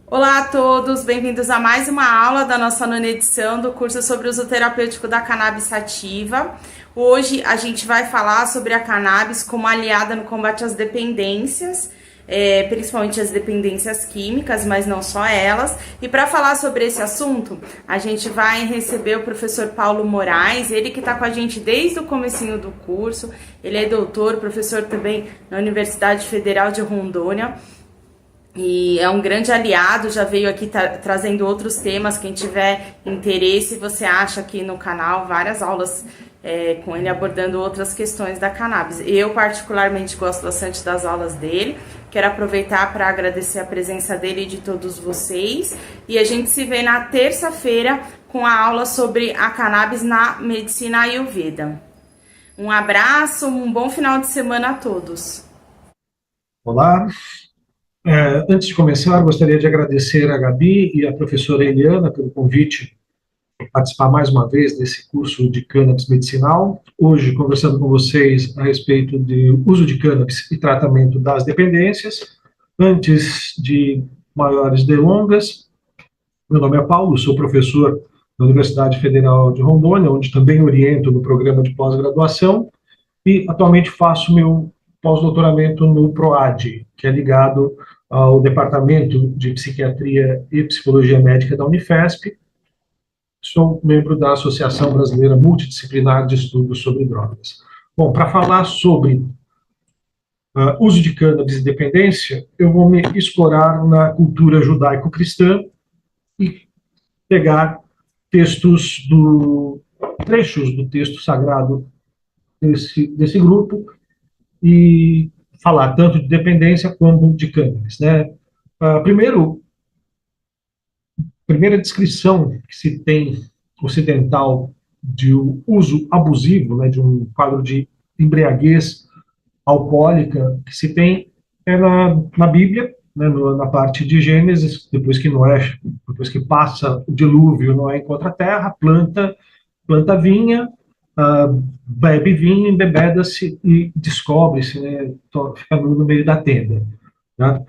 Olá a todos, bem-vindos a mais uma aula da nossa nona edição do curso sobre uso terapêutico da cannabis sativa. Hoje a gente vai falar sobre a cannabis como aliada no combate às dependências, principalmente as dependências químicas, mas não só elas. E para falar sobre esse assunto, a gente vai receber o professor Paulo Moraes, ele que está com a gente desde o comecinho do curso. Ele é doutor, professor também na Universidade Federal de Rondônia. E é um grande aliado, já veio aqui trazendo outros temas. Quem tiver interesse, você acha aqui no canal várias aulas com ele abordando outras questões da cannabis. Eu particularmente gosto bastante das aulas dele. Quero aproveitar para agradecer a presença dele e de todos vocês. E a gente se vê na terça-feira com a aula sobre a cannabis na medicina Ayurveda. Um abraço, um bom final de semana a todos. Olá. Antes de começar, gostaria de agradecer a Gabi e a professora Eliana pelo convite para participar mais uma vez desse curso de cannabis medicinal. Hoje, conversando com vocês a respeito do uso de cannabis e tratamento das dependências. Antes de maiores delongas, meu nome é Paulo, sou professor da Universidade Federal de Rondônia, onde também oriento no programa de pós-graduação, e atualmente faço meu pós-doutoramento no PROAD, que é ligado ao Departamento de Psiquiatria e Psicologia Médica da Unifesp. Sou membro da Associação Brasileira Multidisciplinar de Estudos sobre Drogas. Bom, para falar sobre uso de cannabis e dependência, eu vou me explorar na cultura judaico-cristã e pegar trechos do texto sagrado desse grupo, e falar tanto de dependência como de cannabis, né? Primeira descrição que se tem ocidental de uso abusivo, né, de um quadro de embriaguez alcoólica que se tem é na Bíblia, né, na parte de Gênesis, depois que passa o dilúvio, Noé encontra a terra, planta vinha, bebe vinho, embebeda-se e descobre-se, né, fica no meio da tenda. Né?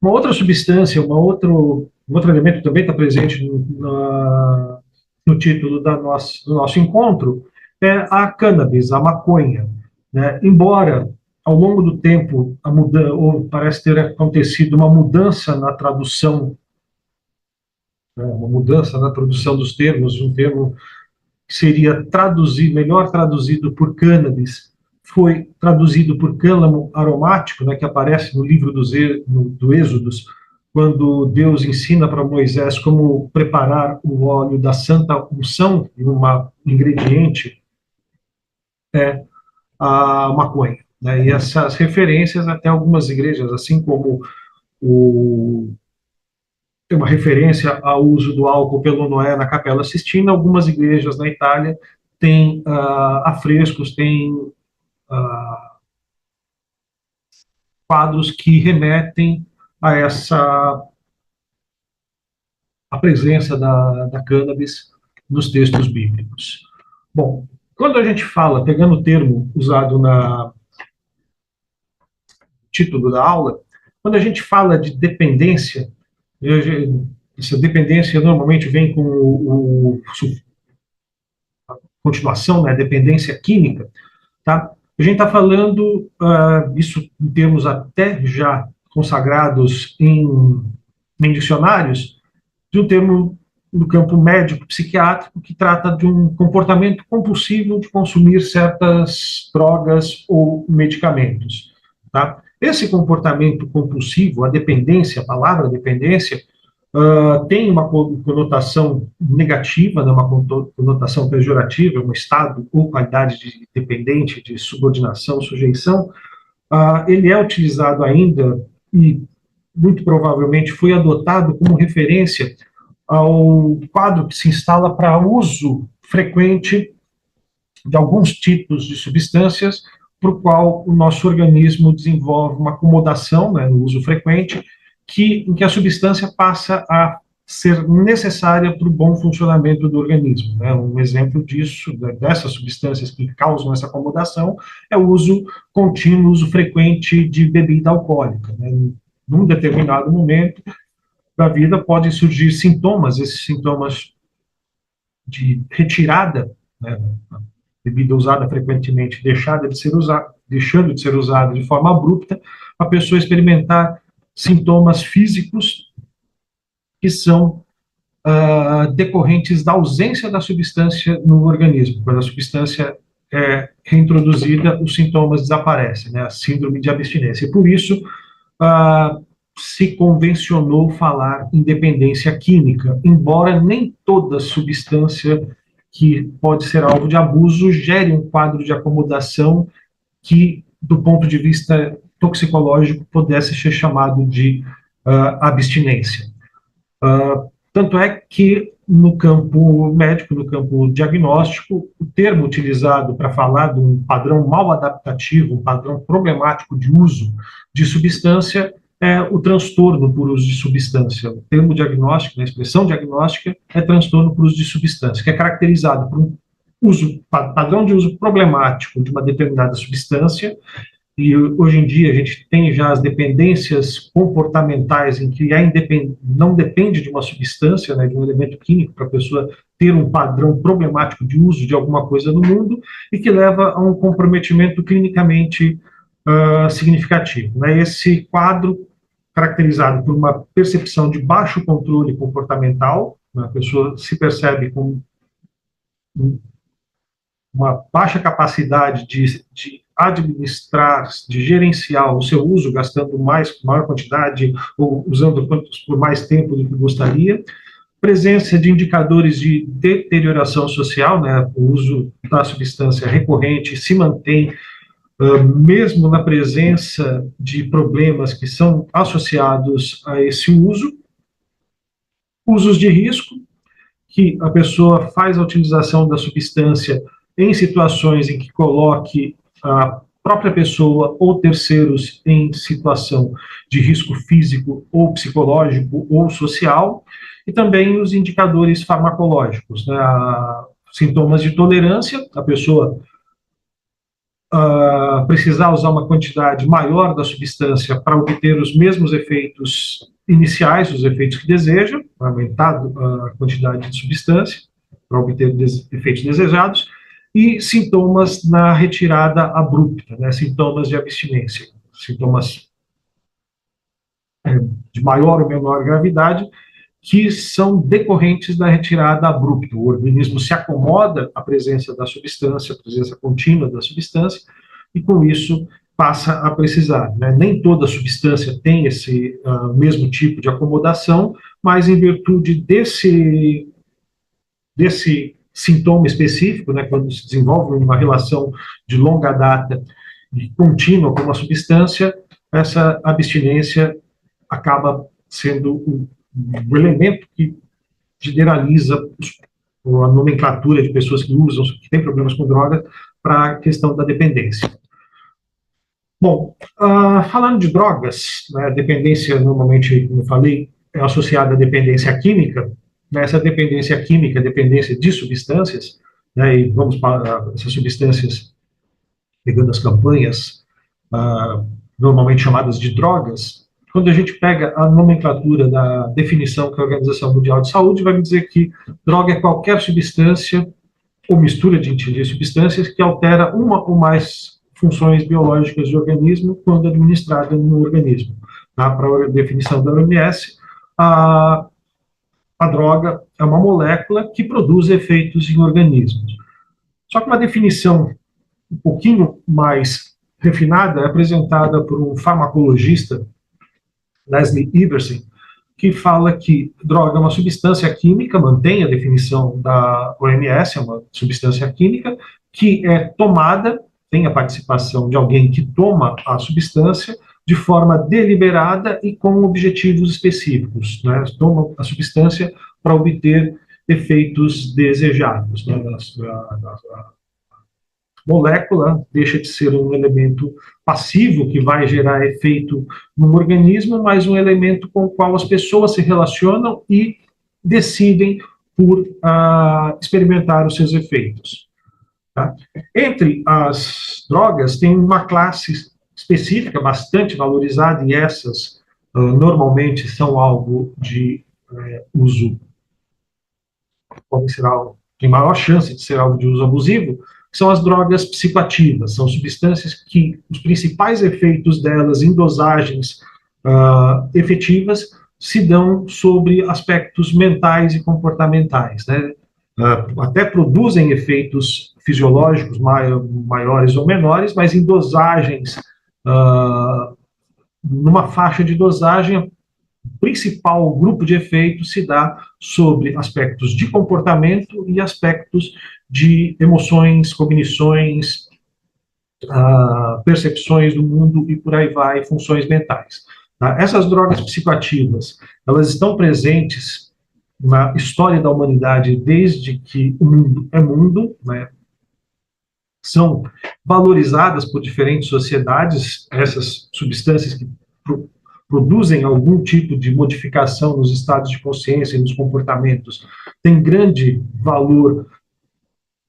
Uma outra substância, um outro elemento também está presente no título do nosso encontro, é a cannabis, a maconha. Né? Embora, ao longo do tempo, parece ter acontecido uma mudança na tradução, né, dos termos, um termo que seria melhor traduzido por cannabis, foi traduzido por cálamo aromático, né, que aparece no livro do Êxodos, quando Deus ensina para Moisés como preparar o óleo da santa unção, e um ingrediente é a maconha. Né, e essas referências até algumas igrejas, assim como tem uma referência ao uso do álcool pelo Noé na Capela Sistina. Algumas igrejas na Itália têm afrescos, têm quadros que remetem a a presença da cannabis nos textos bíblicos. Bom, quando a gente fala, pegando o termo usado no título da aula, quando a gente fala de dependência, essa dependência normalmente vem com a continuação, né, dependência química, tá? A gente está falando, isso em termos até já consagrados em dicionários, de um termo no campo médico-psiquiátrico que trata de um comportamento compulsivo de consumir certas drogas ou medicamentos. Tá? Esse comportamento compulsivo, a dependência, a palavra dependência, tem uma conotação negativa, né, uma conotação pejorativa, um estado ou qualidade de dependente, de subordinação, sujeição. Ele é utilizado ainda e muito provavelmente foi adotado como referência ao quadro que se instala para uso frequente de alguns tipos de substâncias, para o qual o nosso organismo desenvolve uma acomodação, né, no uso frequente, em que a substância passa a ser necessária para o bom funcionamento do organismo. Né? Um exemplo disso, dessas substâncias que causam essa acomodação, é o uso contínuo, uso frequente de bebida alcoólica. Né? Num determinado momento da vida podem surgir sintomas, esses sintomas de retirada, né? Bebida usada frequentemente deixando de ser usada de forma abrupta, a pessoa experimentar sintomas físicos que são decorrentes da ausência da substância no organismo. Quando a substância é reintroduzida, os sintomas desaparecem, né? A síndrome de abstinência. E por isso, se convencionou falar em dependência química, embora nem toda substância que pode ser alvo de abuso gere um quadro de acomodação que, do ponto de vista toxicológico, pudesse ser chamado de abstinência. Tanto é que, no campo médico, no campo diagnóstico, o termo utilizado para falar de um padrão mal adaptativo, um padrão problemático de uso de substância, é o transtorno por uso de substância. O termo diagnóstico, a expressão diagnóstica, é transtorno por uso de substância, que é caracterizado por um padrão de uso problemático de uma determinada substância. E hoje em dia a gente tem já as dependências comportamentais em que não depende de uma substância, né, de um elemento químico para a pessoa ter um padrão problemático de uso de alguma coisa no mundo e que leva a um comprometimento clinicamente significativo. Né? Esse quadro, caracterizado por uma percepção de baixo controle comportamental, né, a pessoa se percebe com uma baixa capacidade de administrar, de gerenciar o seu uso, gastando maior quantidade ou usando por mais tempo do que gostaria. Presença de indicadores de deterioração social, né, o uso da substância recorrente se mantém mesmo na presença de problemas que são associados a esse uso. Usos de risco, que a pessoa faz a utilização da substância em situações em que coloque a própria pessoa ou terceiros em situação de risco físico ou psicológico ou social, e também os indicadores farmacológicos, né? Sintomas de tolerância, a pessoa precisar usar uma quantidade maior da substância para obter os mesmos efeitos iniciais, os efeitos que deseja, aumentar a quantidade de substância para obter efeitos desejados, e sintomas na retirada abrupta, né, sintomas de abstinência, sintomas de maior ou menor gravidade, que são decorrentes da retirada abrupta. O organismo se acomoda à presença da substância, à presença contínua da substância, e com isso passa a precisar. Né? Nem toda substância tem esse mesmo tipo de acomodação, mas em virtude desse sintoma específico, né, quando se desenvolve uma relação de longa data e contínua com uma substância, essa abstinência acaba sendo o elemento que generaliza a nomenclatura de pessoas que usam, que têm problemas com drogas, para a questão da dependência. Bom, falando de drogas, né, a dependência, normalmente, como eu falei, é associada à dependência química. Essa dependência química, dependência de substâncias, né, e vamos para essas substâncias, pegando as campanhas, normalmente chamadas de drogas. Quando a gente pega a nomenclatura da definição que a Organização Mundial de Saúde vai me dizer que droga é qualquer substância ou mistura de substâncias que altera uma ou mais funções biológicas do organismo quando administrada no organismo. Tá? Para a definição da OMS, a droga é uma molécula que produz efeitos em organismos. Só que uma definição um pouquinho mais refinada é apresentada por um farmacologista, Leslie Iverson, que fala que droga é uma substância química, mantém a definição da OMS, é uma substância química, que é tomada, tem a participação de alguém que toma a substância de forma deliberada e com objetivos específicos, né? Toma a substância para obter efeitos desejados, né? A molécula deixa de ser um elemento passivo que vai gerar efeito no organismo, mas um elemento com o qual as pessoas se relacionam e decidem por experimentar os seus efeitos. Tá? Entre as drogas, tem uma classe específica, bastante valorizada, e essas normalmente são alvo de uso, podem ser alvo, tem maior chance de ser alvo de uso abusivo, que são as drogas psicoativas. São substâncias que os principais efeitos delas em dosagens efetivas se dão sobre aspectos mentais e comportamentais, né? Até produzem efeitos fisiológicos maiores ou menores, mas em dosagens, numa faixa de dosagem, o principal grupo de efeitos se dá sobre aspectos de comportamento e aspectos de emoções, cognições, percepções do mundo e por aí vai, funções mentais. Tá? Essas drogas psicoativas, elas estão presentes na história da humanidade desde que o mundo é mundo, né? São valorizadas por diferentes sociedades, essas substâncias que produzem algum tipo de modificação nos estados de consciência e nos comportamentos, têm grande valor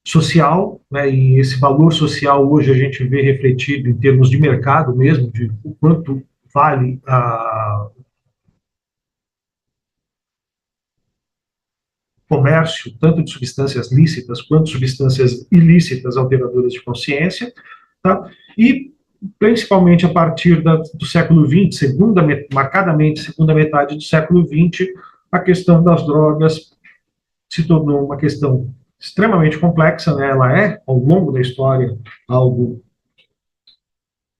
social, né? E esse valor social hoje a gente vê refletido em termos de mercado mesmo, de o quanto vale comércio, tanto de substâncias lícitas quanto substâncias ilícitas alteradoras de consciência, tá? E principalmente a partir do século XX, marcadamente segunda metade do século XX, a questão das drogas se tornou uma questão extremamente complexa, né? Ela é, ao longo da história, algo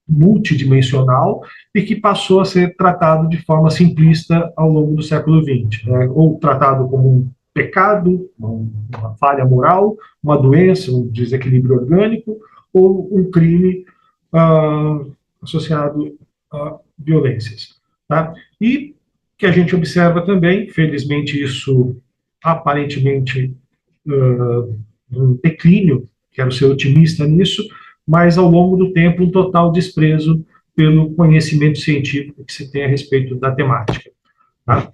multidimensional e que passou a ser tratado de forma simplista ao longo do século XX, né? Ou tratado como um pecado, uma falha moral, uma doença, um desequilíbrio orgânico, ou um crime associado a violências. Tá? E que a gente observa também, felizmente isso aparentemente um declínio, quero ser otimista nisso, mas ao longo do tempo um total desprezo pelo conhecimento científico que se tem a respeito da temática. Tá?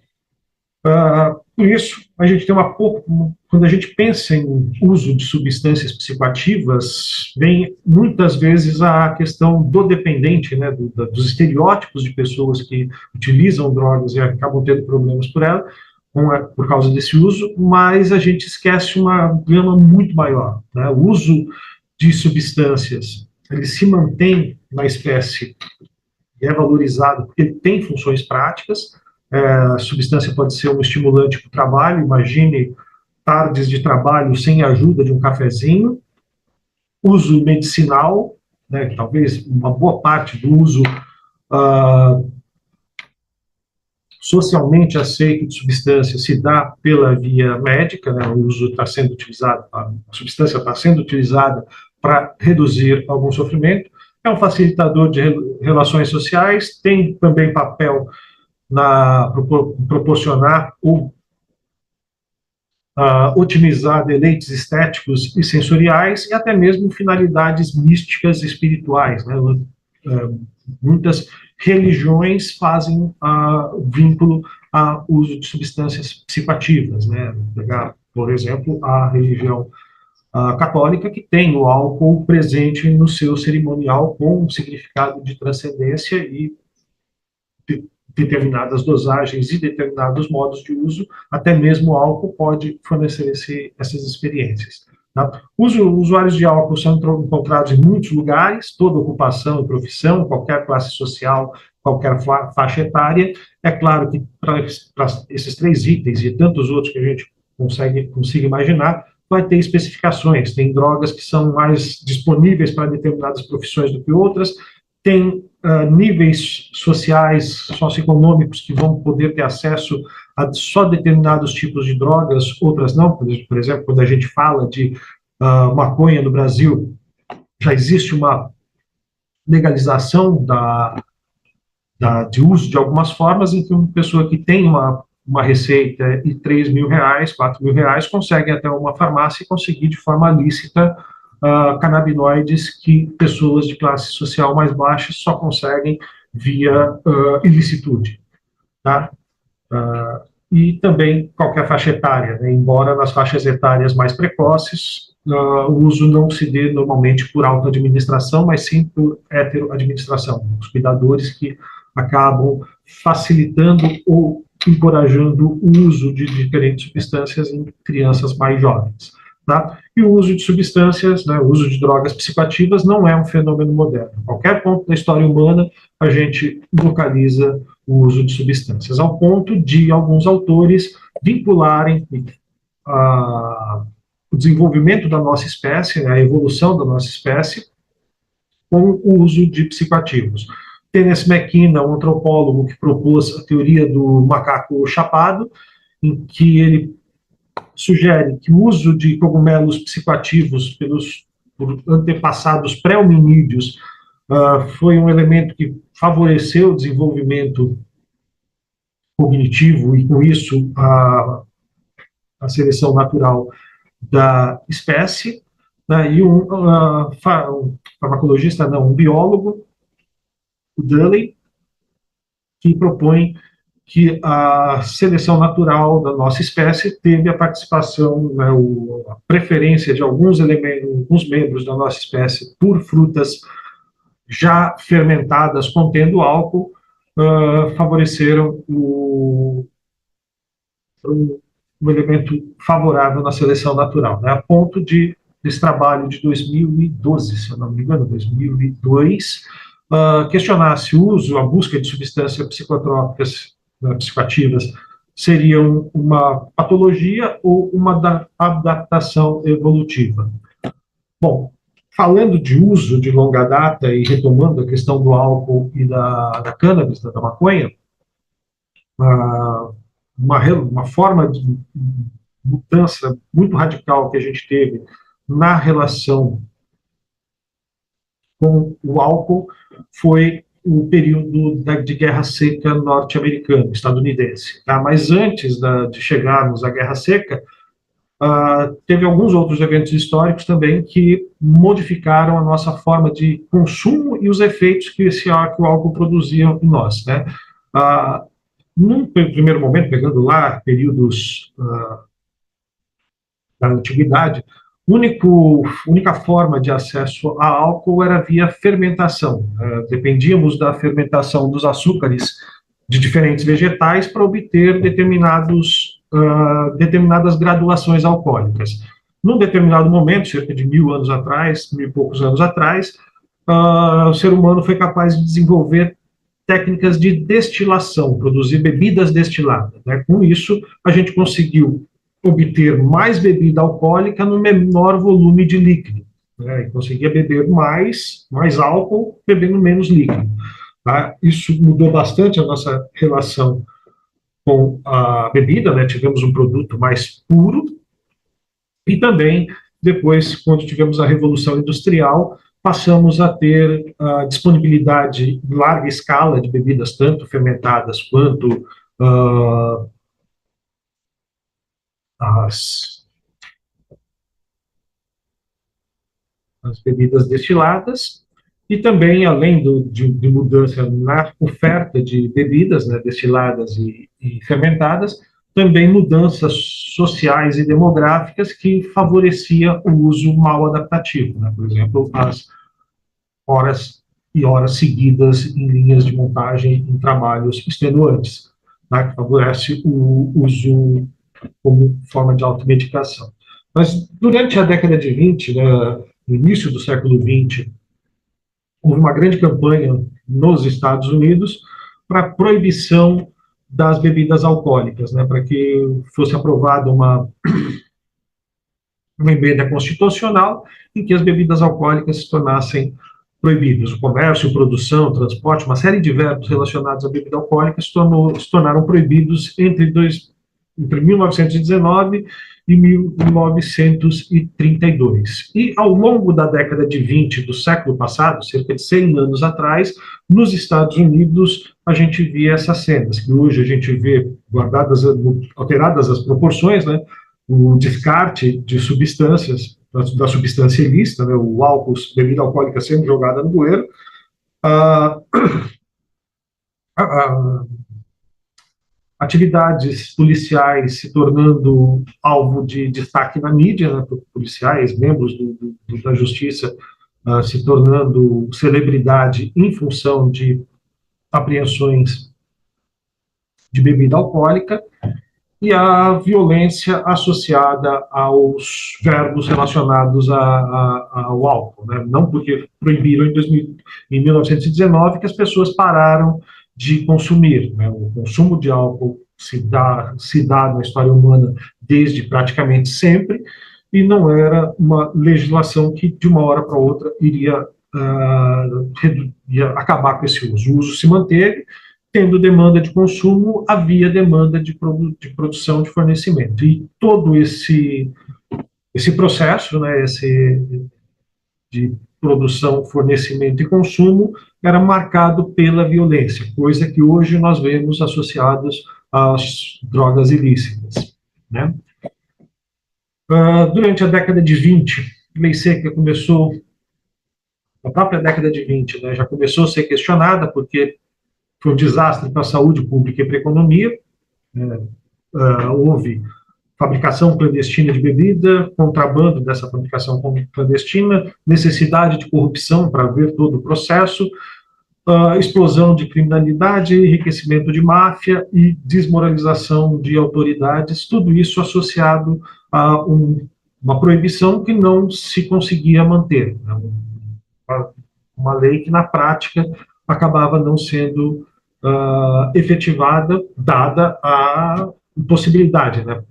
Por isso, a gente tem quando a gente pensa em uso de substâncias psicoativas, vem muitas vezes a questão do dependente, né, dos estereótipos de pessoas que utilizam drogas e acabam tendo problemas por causa desse uso, mas a gente esquece uma gama muito maior, né? O uso de substâncias, ele se mantém na espécie e é valorizado porque ele tem funções práticas. A substância pode ser um estimulante para o trabalho, imagine tardes de trabalho sem a ajuda de um cafezinho. Uso medicinal, né, talvez uma boa parte do uso socialmente aceito de substância se dá pela via médica, né, o uso está sendo utilizado, a substância está sendo utilizada para reduzir algum sofrimento. É um facilitador de relações sociais, tem também papel proporcionar ou otimizar deleites estéticos e sensoriais e até mesmo finalidades místicas e espirituais, né? Muitas religiões fazem vínculo ao uso de substâncias psicoativas, né? Pegar, por exemplo, a religião católica, que tem o álcool presente no seu cerimonial com um significado de transcendência e determinadas dosagens e determinados modos de uso, até mesmo o álcool pode fornecer essas experiências. Tá? Usuários de álcool são encontrados em muitos lugares, toda ocupação e profissão, qualquer classe social, qualquer faixa etária. É claro que para esses 3 itens e tantos outros que a gente consiga imaginar, vai ter especificações. Tem drogas que são mais disponíveis para determinadas profissões do que outras, tem níveis sociais, socioeconômicos, que vão poder ter acesso a só determinados tipos de drogas, outras não. Por exemplo, quando a gente fala de maconha no Brasil, já existe uma legalização de uso de algumas formas, em que uma pessoa que tem uma receita e R$ 3.000, R$ 4.000, consegue até uma farmácia e conseguir de forma lícita canabinoides que pessoas de classe social mais baixa só conseguem via ilicitude, tá? E também qualquer faixa etária, né? Embora nas faixas etárias mais precoces, o uso não se dê normalmente por auto-administração, mas sim por heteroadministração, os cuidadores que acabam facilitando ou encorajando o uso de diferentes substâncias em crianças mais jovens. Tá? E o uso de substâncias, né, o uso de drogas psicoativas não é um fenômeno moderno. Em qualquer ponto da história humana, a gente localiza o uso de substâncias, ao ponto de alguns autores vincularem o desenvolvimento da nossa espécie, né, a evolução da nossa espécie, com o uso de psicoativos. Tennessee McKenna, um antropólogo que propôs a teoria do macaco chapado, em que ele sugere que o uso de cogumelos psicoativos por antepassados pré-hominídeos foi um elemento que favoreceu o desenvolvimento cognitivo e, com isso, a seleção natural da espécie, né? E um farmacologista, não, um biólogo, o Dudley, que propõe que a seleção natural da nossa espécie teve a participação, né, a preferência de alguns membros da nossa espécie por frutas já fermentadas contendo álcool, favoreceram um elemento favorável na seleção natural, né, a ponto de, desse trabalho de 2012, se eu não me engano, 2002, questionar se o uso, a busca de substâncias psicotrópicas, psicoativas, seriam uma patologia ou uma adaptação evolutiva. Bom, falando de uso de longa data e retomando a questão do álcool e da cannabis, da maconha, uma forma de mudança muito radical que a gente teve na relação com o álcool foi o período de Guerra Seca norte-americana, estadunidense. Tá? Mas antes de chegarmos à Guerra Seca, teve alguns outros eventos históricos também que modificaram a nossa forma de consumo e os efeitos que o álcool produzia em nós. Né? Num primeiro momento, pegando lá períodos da antiguidade, única forma de acesso a álcool era via fermentação. Dependíamos da fermentação dos açúcares de diferentes vegetais para obter determinadas graduações alcoólicas. Num determinado momento, cerca de 1.000 anos atrás, 1.000 e poucos anos atrás, o ser humano foi capaz de desenvolver técnicas de destilação, produzir bebidas destiladas. Né? Com isso, a gente conseguiu obter mais bebida alcoólica no menor volume de líquido. Né? E conseguia beber mais álcool, bebendo menos líquido. Tá? Isso mudou bastante a nossa relação com a bebida, né? Tivemos um produto mais puro, e também, depois, quando tivemos a Revolução Industrial, passamos a ter a disponibilidade em larga escala de bebidas, tanto fermentadas quanto as bebidas destiladas, e também, além de mudança na oferta de bebidas, né, destiladas e fermentadas, também mudanças sociais e demográficas que favorecia o uso mal adaptativo, né? Por exemplo, as horas e horas seguidas em linhas de montagem em trabalhos extenuantes, né, que favorece o uso como forma de automedicação. Mas durante a década de 20, né, no início do século 20, houve uma grande campanha nos Estados Unidos para a proibição das bebidas alcoólicas, né, para que fosse aprovada uma emenda constitucional em que as bebidas alcoólicas se tornassem proibidos. O comércio, produção, transporte, uma série de verbos relacionados à bebida alcoólica se tornaram proibidos entre 1919 e 1932. E ao longo da década de 20 do século passado, cerca de 100 anos atrás, nos Estados Unidos, a gente via essas cenas, que hoje a gente vê alteradas as proporções, né? O descarte de substâncias, da substância ilícita, né? O álcool, bebida alcoólica sendo jogada no bueiro, atividades policiais se tornando alvo de destaque na mídia, né, policiais, membros da justiça se tornando celebridade em função de apreensões de bebida alcoólica, e a violência associada aos verbos relacionados ao álcool, né? Não porque proibiram em 1919 que as pessoas pararam de consumir, né? O consumo de álcool se dá na história humana desde praticamente sempre, e não era uma legislação que de uma hora para outra iria acabar com esse uso. O uso se manteve. Tendo demanda de consumo, havia demanda de produção, de fornecimento. E todo esse processo, né, de produção, fornecimento e consumo, era marcado pela violência, coisa que hoje nós vemos associados às drogas ilícitas, né? Durante a década de 20, a lei seca começou, a própria década de 20, né, já começou a ser questionada, porque foi um desastre para a saúde pública e para a economia. Houve fabricação clandestina de bebida, contrabando dessa fabricação clandestina, necessidade de corrupção para ver todo o processo, explosão de criminalidade, enriquecimento de máfia e desmoralização de autoridades, tudo isso associado a uma proibição que não se conseguia manter. Uma lei que, na prática, acabava não sendo efetivada, dada a possibilidade, né?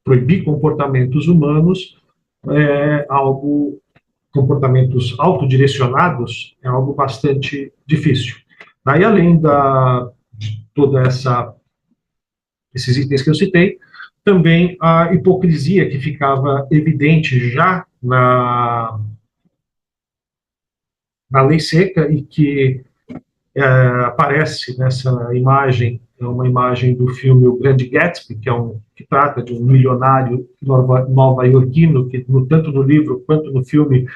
Proibir comportamentos humanos comportamentos autodirecionados é algo bastante difícil. Daí, além de toda esses itens que eu citei, também a hipocrisia que ficava evidente já na lei seca e que aparece nessa imagem, é uma imagem do filme O Grande Gatsby, que trata de um milionário nova-iorquino, que tanto no livro quanto no filme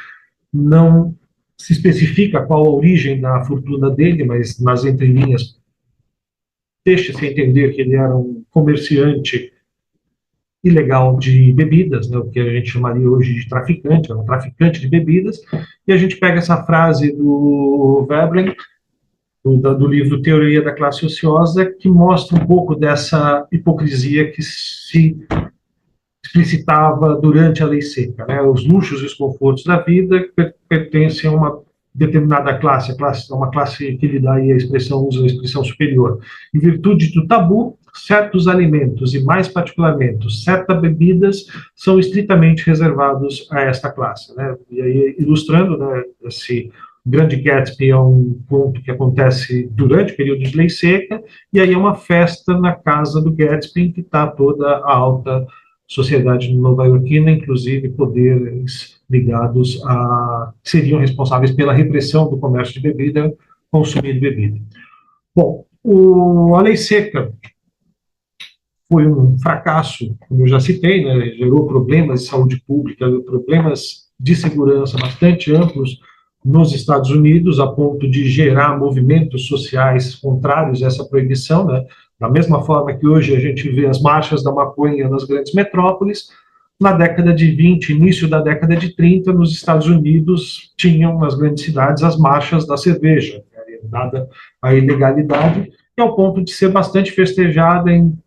não se especifica qual a origem da fortuna dele, mas nas entrelinhas deixa-se entender que ele era um comerciante ilegal de bebidas, né, o que a gente chamaria hoje de traficante, era um traficante de bebidas, e a gente pega essa frase do Veblen, do livro Teoria da Classe Ociosa, que mostra um pouco dessa hipocrisia que se explicitava durante a lei seca, né? Os luxos e os confortos da vida pertencem a uma determinada classe, uma classe que lhe dá aí usa a expressão superior. Em virtude do tabu, certos alimentos, e mais particularmente certas bebidas, são estritamente reservados a esta classe, né? E aí, ilustrando, né, esse Grande Gatsby é um conto que acontece durante o período de lei seca, e aí é uma festa na casa do Gatsby, que está toda a alta sociedade nova-iorquina, inclusive poderes ligados seriam responsáveis pela repressão do comércio de bebida, consumo de bebida. Bom, a lei seca foi um fracasso, como eu já citei, né, gerou problemas de saúde pública, problemas de segurança bastante amplos nos Estados Unidos, a ponto de gerar movimentos sociais contrários a essa proibição, né? Da mesma forma que hoje a gente vê as marchas da maconha nas grandes metrópoles, na década de 20, início da década de 30, nos Estados Unidos, tinham nas grandes cidades as marchas da cerveja, né, dada a ilegalidade, e ao ponto de ser bastante festejada em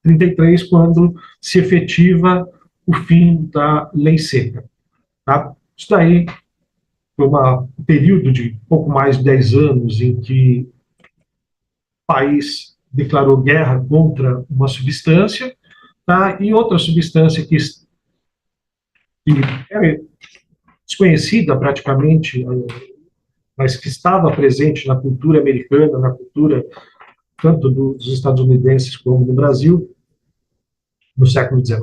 33, quando se efetiva o fim da lei seca. Tá? Isso daí foi um período de pouco mais de 10 anos em que o país declarou guerra contra uma substância, tá? E outra substância que era desconhecida praticamente, mas que estava presente na cultura americana, na cultura tanto dos estadunidenses como do Brasil, no século XIX,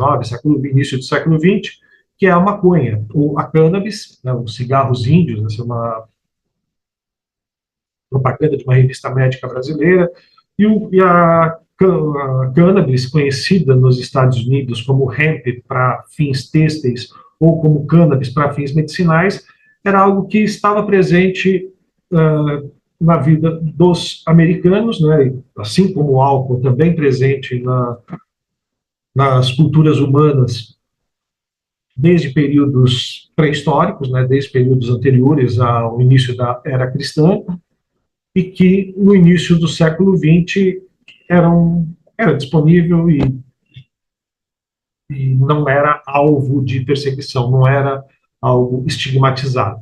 início do século XX, que é a maconha, ou a cannabis, né, os cigarros índios, essa é uma propaganda de uma revista médica brasileira, a cannabis, conhecida nos Estados Unidos como hemp para fins têxteis ou como cannabis para fins medicinais, era algo que estava presente na vida dos americanos, né, assim como o álcool também presente nas culturas humanas desde períodos pré-históricos, né, desde períodos anteriores ao início da era cristã, e que no início do século XX era disponível e não era alvo de perseguição, não era algo estigmatizado.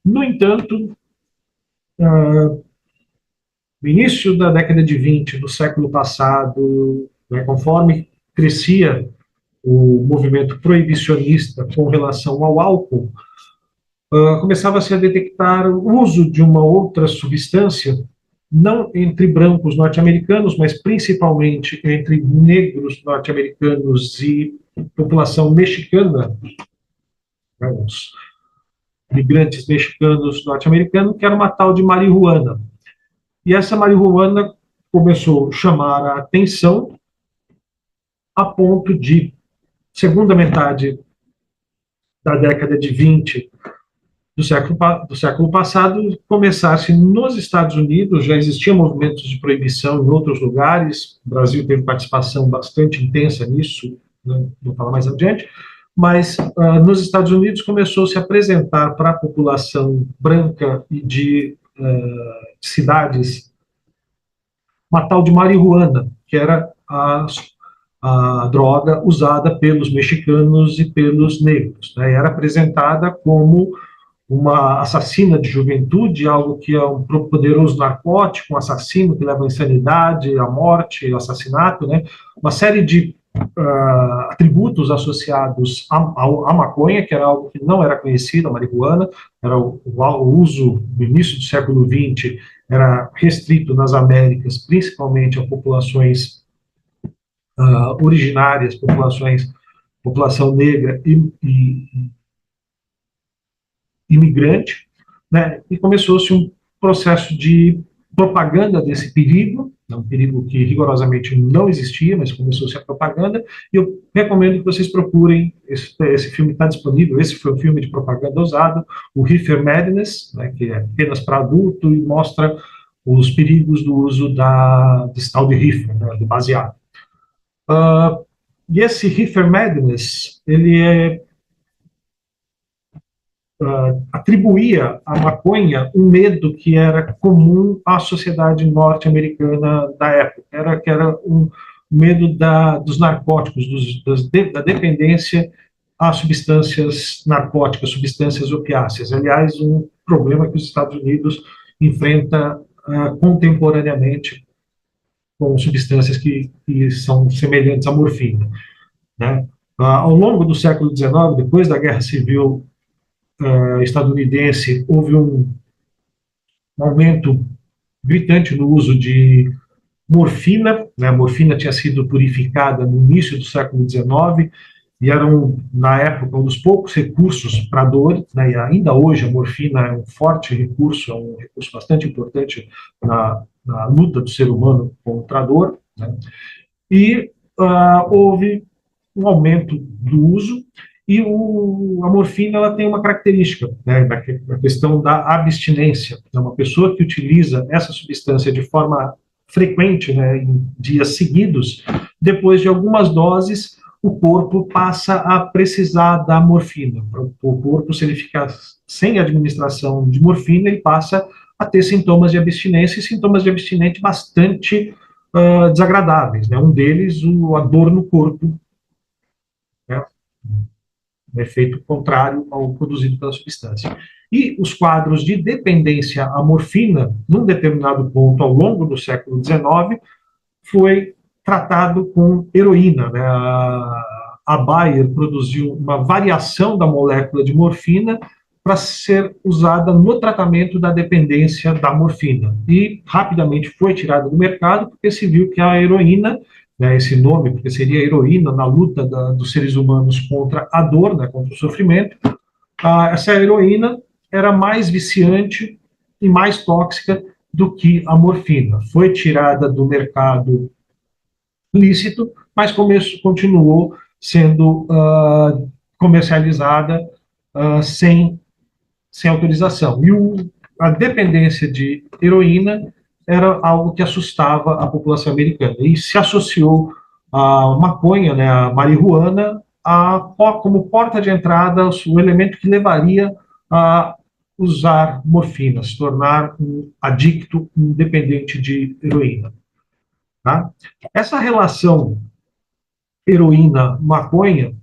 No entanto, no início da década de 20 do século passado, né, conforme crescia o movimento proibicionista com relação ao álcool, começava-se a detectar o uso de uma outra substância, não entre brancos norte-americanos, mas principalmente entre negros norte-americanos e população mexicana, né, os migrantes mexicanos norte-americanos, que era uma tal de marihuana. E essa marihuana começou a chamar a atenção a ponto de, segunda metade da década de 20 do século passado, começasse nos Estados Unidos, já existiam movimentos de proibição em outros lugares, o Brasil teve participação bastante intensa nisso, né, vou falar mais adiante, mas nos Estados Unidos começou a se apresentar para a população branca e de cidades uma tal de marihuana, que era a droga usada pelos mexicanos e pelos negros, né, era apresentada como uma assassina de juventude, algo que é um poderoso narcótico, um assassino que leva à insanidade, à morte, ao assassinato, né? Uma série de atributos associados à maconha, que era algo que não era conhecido, a marihuana, era o uso no início do século XX, era restrito nas Américas, principalmente a populações originárias, população negra e imigrante, né, e começou-se um processo de propaganda desse perigo, um perigo que rigorosamente não existia, mas começou-se a propaganda, e eu recomendo que vocês procurem, esse filme está disponível, esse foi um filme de propaganda usado, o Reefer Madness, né, que é apenas para adulto, e mostra os perigos do uso desse tal de reefer, né, do baseado. E esse Reefer Madness, ele atribuía à maconha um medo que era comum à sociedade norte-americana da época, que era um medo dos narcóticos, da dependência a substâncias narcóticas, substâncias opiáceas. Aliás, um problema que os Estados Unidos enfrenta contemporaneamente com substâncias que são semelhantes à morfina, né? Ao longo do século XIX, depois da Guerra Civil estadunidense, houve um aumento gritante no uso de morfina, né? A morfina tinha sido purificada no início do século XIX e era, na época, um dos poucos recursos para dor, né? E ainda hoje a morfina é um forte recurso, é um recurso bastante importante na luta do ser humano contra a dor, né? E houve um aumento do uso. E a morfina ela tem uma característica, né, a questão da abstinência. É uma pessoa que utiliza essa substância de forma frequente, né, em dias seguidos, depois de algumas doses, o corpo passa a precisar da morfina. O corpo, se ele ficar sem administração de morfina, ele passa a ter sintomas de abstinência, e sintomas de abstinência bastante desagradáveis, né? Um deles, a dor no corpo, né? Um efeito contrário ao produzido pela substância. E os quadros de dependência à morfina, num determinado ponto ao longo do século XIX, foi tratado com heroína, né? A Bayer produziu uma variação da molécula de morfina para ser usada no tratamento da dependência da morfina. E rapidamente foi tirada do mercado, porque se viu que a heroína, né, esse nome, porque seria heroína na luta dos seres humanos contra a dor, né, contra o sofrimento, essa heroína era mais viciante e mais tóxica do que a morfina. Foi tirada do mercado lícito, mas continuou sendo comercializada sem autorização. E a dependência de heroína era algo que assustava a população americana. E se associou a maconha, né, a marihuana, como porta de entrada, o elemento que levaria a usar morfina, se tornar um adicto independente de heroína. Tá? Essa relação heroína-maconha,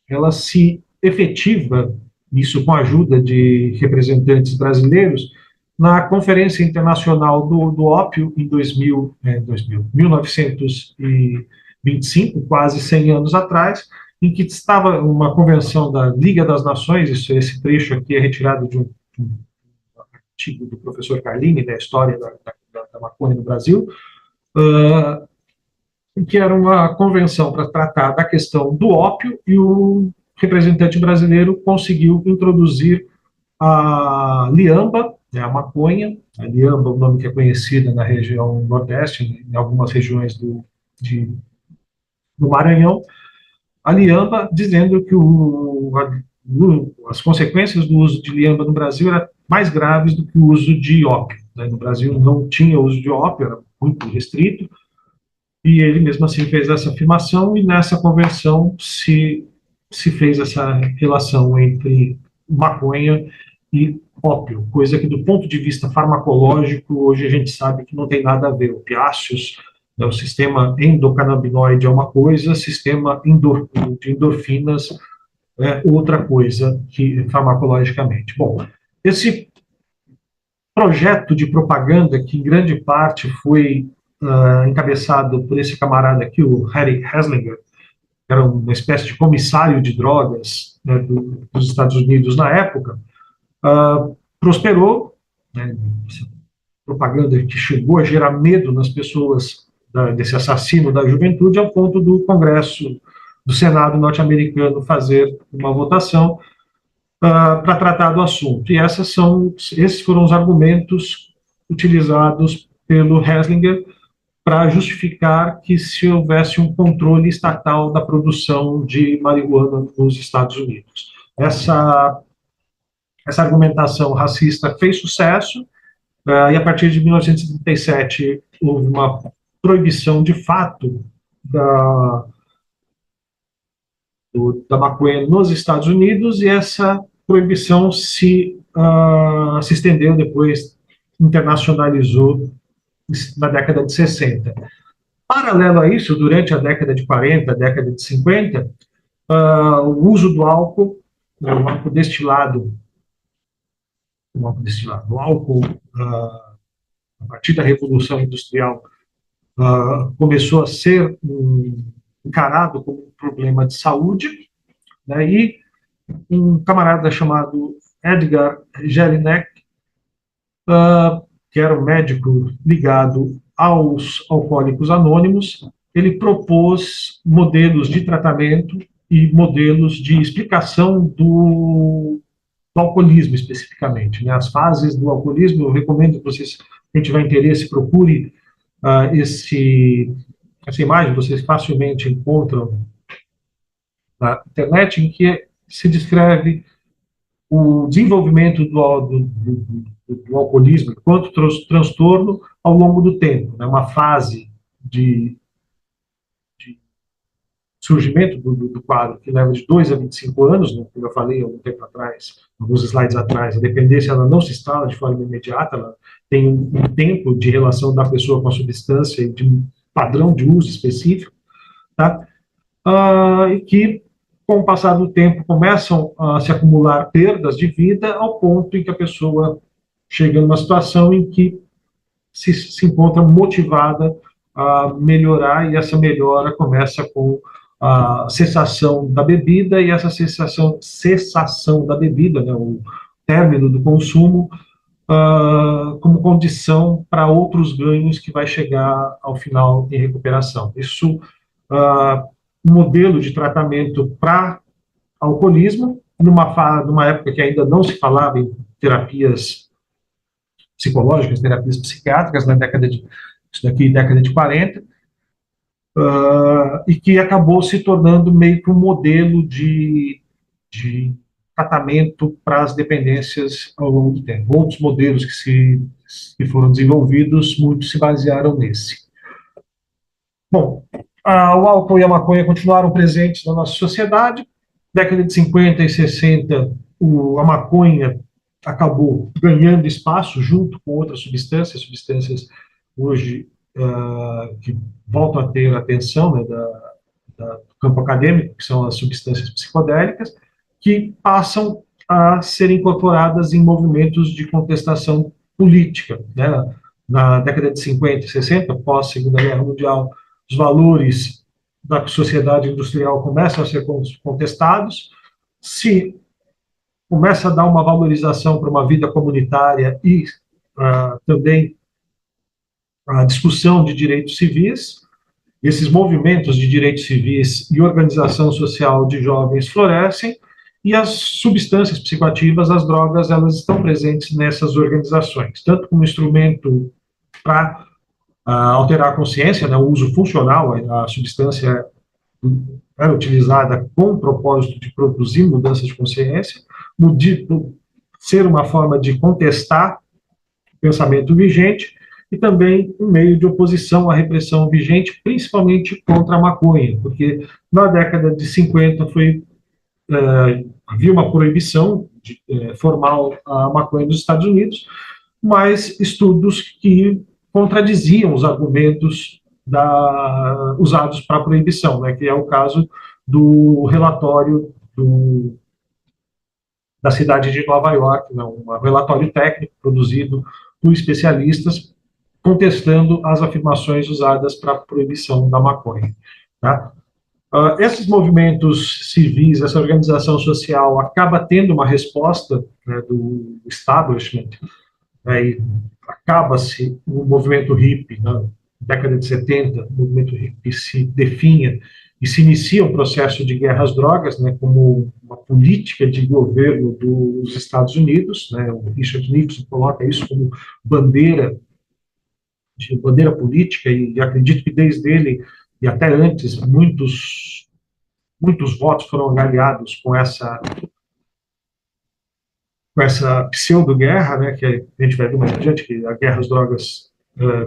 ela se efetiva, isso com a ajuda de representantes brasileiros, na Conferência Internacional do Ópio, em 1925, quase 100 anos atrás, em que estava uma convenção da Liga das Nações, esse trecho aqui é retirado de um artigo do professor Carlini, da história da maconha no Brasil, que era uma convenção para tratar da questão do ópio, e o representante brasileiro conseguiu introduzir a liamba, né, a maconha, a liamba, o nome que é conhecida na região nordeste, em algumas regiões do Maranhão, a liamba, dizendo que as consequências do uso de liamba no Brasil eram mais graves do que o uso de ópio. Né? No Brasil não tinha uso de ópio, era muito restrito, e ele mesmo assim fez essa afirmação, e nessa convenção se fez essa relação entre maconha e ópio, coisa que do ponto de vista farmacológico, hoje a gente sabe que não tem nada a ver. Opiáceos, né, o sistema endocannabinoide é uma coisa, o sistema de endorfinas é outra coisa que farmacologicamente. Bom, esse projeto de propaganda, que em grande parte foi encabeçado por esse camarada aqui, o Harry Heslinger, que era uma espécie de comissário de drogas, né, dos Estados Unidos na época, prosperou, né, propaganda que chegou a gerar medo nas pessoas desse assassino da juventude, ao ponto do Congresso, do Senado norte-americano fazer uma votação para tratar do assunto. E esses foram os argumentos utilizados pelo Heslinger para justificar que se houvesse um controle estatal da produção de marihuana nos Estados Unidos. Essa argumentação racista fez sucesso, e a partir de 1937 houve uma proibição de fato da maconha nos Estados Unidos, e essa proibição se estendeu depois, internacionalizou na década de 60. Paralelo a isso, durante a década de 40, a década de 50, o uso do álcool, né, o álcool destilado, o álcool, a partir da Revolução Industrial, começou a ser encarado como um problema de saúde, né, e um camarada chamado Edgar Jelinek, que era um médico ligado aos alcoólicos anônimos, ele propôs modelos de tratamento e modelos de explicação do alcoolismo, especificamente, né? As fases do alcoolismo. Eu recomendo que vocês, quem tiver interesse, procure essa imagem, vocês facilmente encontram na internet, em que se descreve o desenvolvimento do alcoolismo enquanto transtorno ao longo do tempo, né? Uma fase de surgimento do quadro que leva de 2 a 25 anos, né? Como eu falei há algum tempo atrás, alguns slides atrás, a dependência ela não se instala de forma imediata, ela tem um tempo de relação da pessoa com a substância e de um padrão de uso específico, tá? E que, com o passar do tempo, começam a se acumular perdas de vida, ao ponto em que a pessoa chega numa situação em que se encontra motivada a melhorar, e essa melhora começa com a cessação da bebida, e essa cessação da bebida, né, término do consumo como condição para outros ganhos que vai chegar ao final em recuperação. Isso, um modelo de tratamento para alcoolismo, numa época que ainda não se falava em terapias psicológicas, terapias psiquiátricas, na década de 40, e que acabou se tornando meio que um modelo de tratamento para as dependências ao longo do tempo. Outros modelos que foram desenvolvidos, muitos se basearam nesse. Bom, o álcool e a maconha continuaram presentes na nossa sociedade. Década de 50 e 60, a maconha acabou ganhando espaço junto com outras substâncias hoje que voltam a ter atenção, né, do campo acadêmico, que são as substâncias psicodélicas, que passam a ser incorporadas em movimentos de contestação política. Né? Na década de 50 e 60, pós-Segunda Guerra Mundial, os valores da sociedade industrial começam a ser contestados, se começa a dar uma valorização para uma vida comunitária e também a discussão de direitos civis. Esses movimentos de direitos civis e organização social de jovens florescem, e as substâncias psicoativas, as drogas, elas estão presentes nessas organizações, tanto como instrumento para alterar a consciência, né, o uso funcional, a substância é utilizada com o propósito de produzir mudança de consciência, ser uma forma de contestar o pensamento vigente, e também um meio de oposição à repressão vigente, principalmente contra a maconha, porque na década de 50 havia uma proibição formal à maconha nos Estados Unidos, mas estudos que contradiziam os argumentos usados para a proibição, né, que é o caso do relatório da cidade de Nova York, né, um relatório técnico produzido por especialistas contestando as afirmações usadas para a proibição da maconha. Tá? Esses movimentos civis, essa organização social acaba tendo uma resposta, né, do establishment, né, e acaba-se o movimento hippie, na década de 70, o movimento hippie se definha e se inicia um processo de guerra às drogas, né, como uma política de governo dos Estados Unidos, né, o Richard Nixon coloca isso como bandeira política, e acredito que desde ele e até antes muitos votos foram angariados com essa pseudo-guerra, né, que a gente vai ver mais adiante, que a guerra às drogas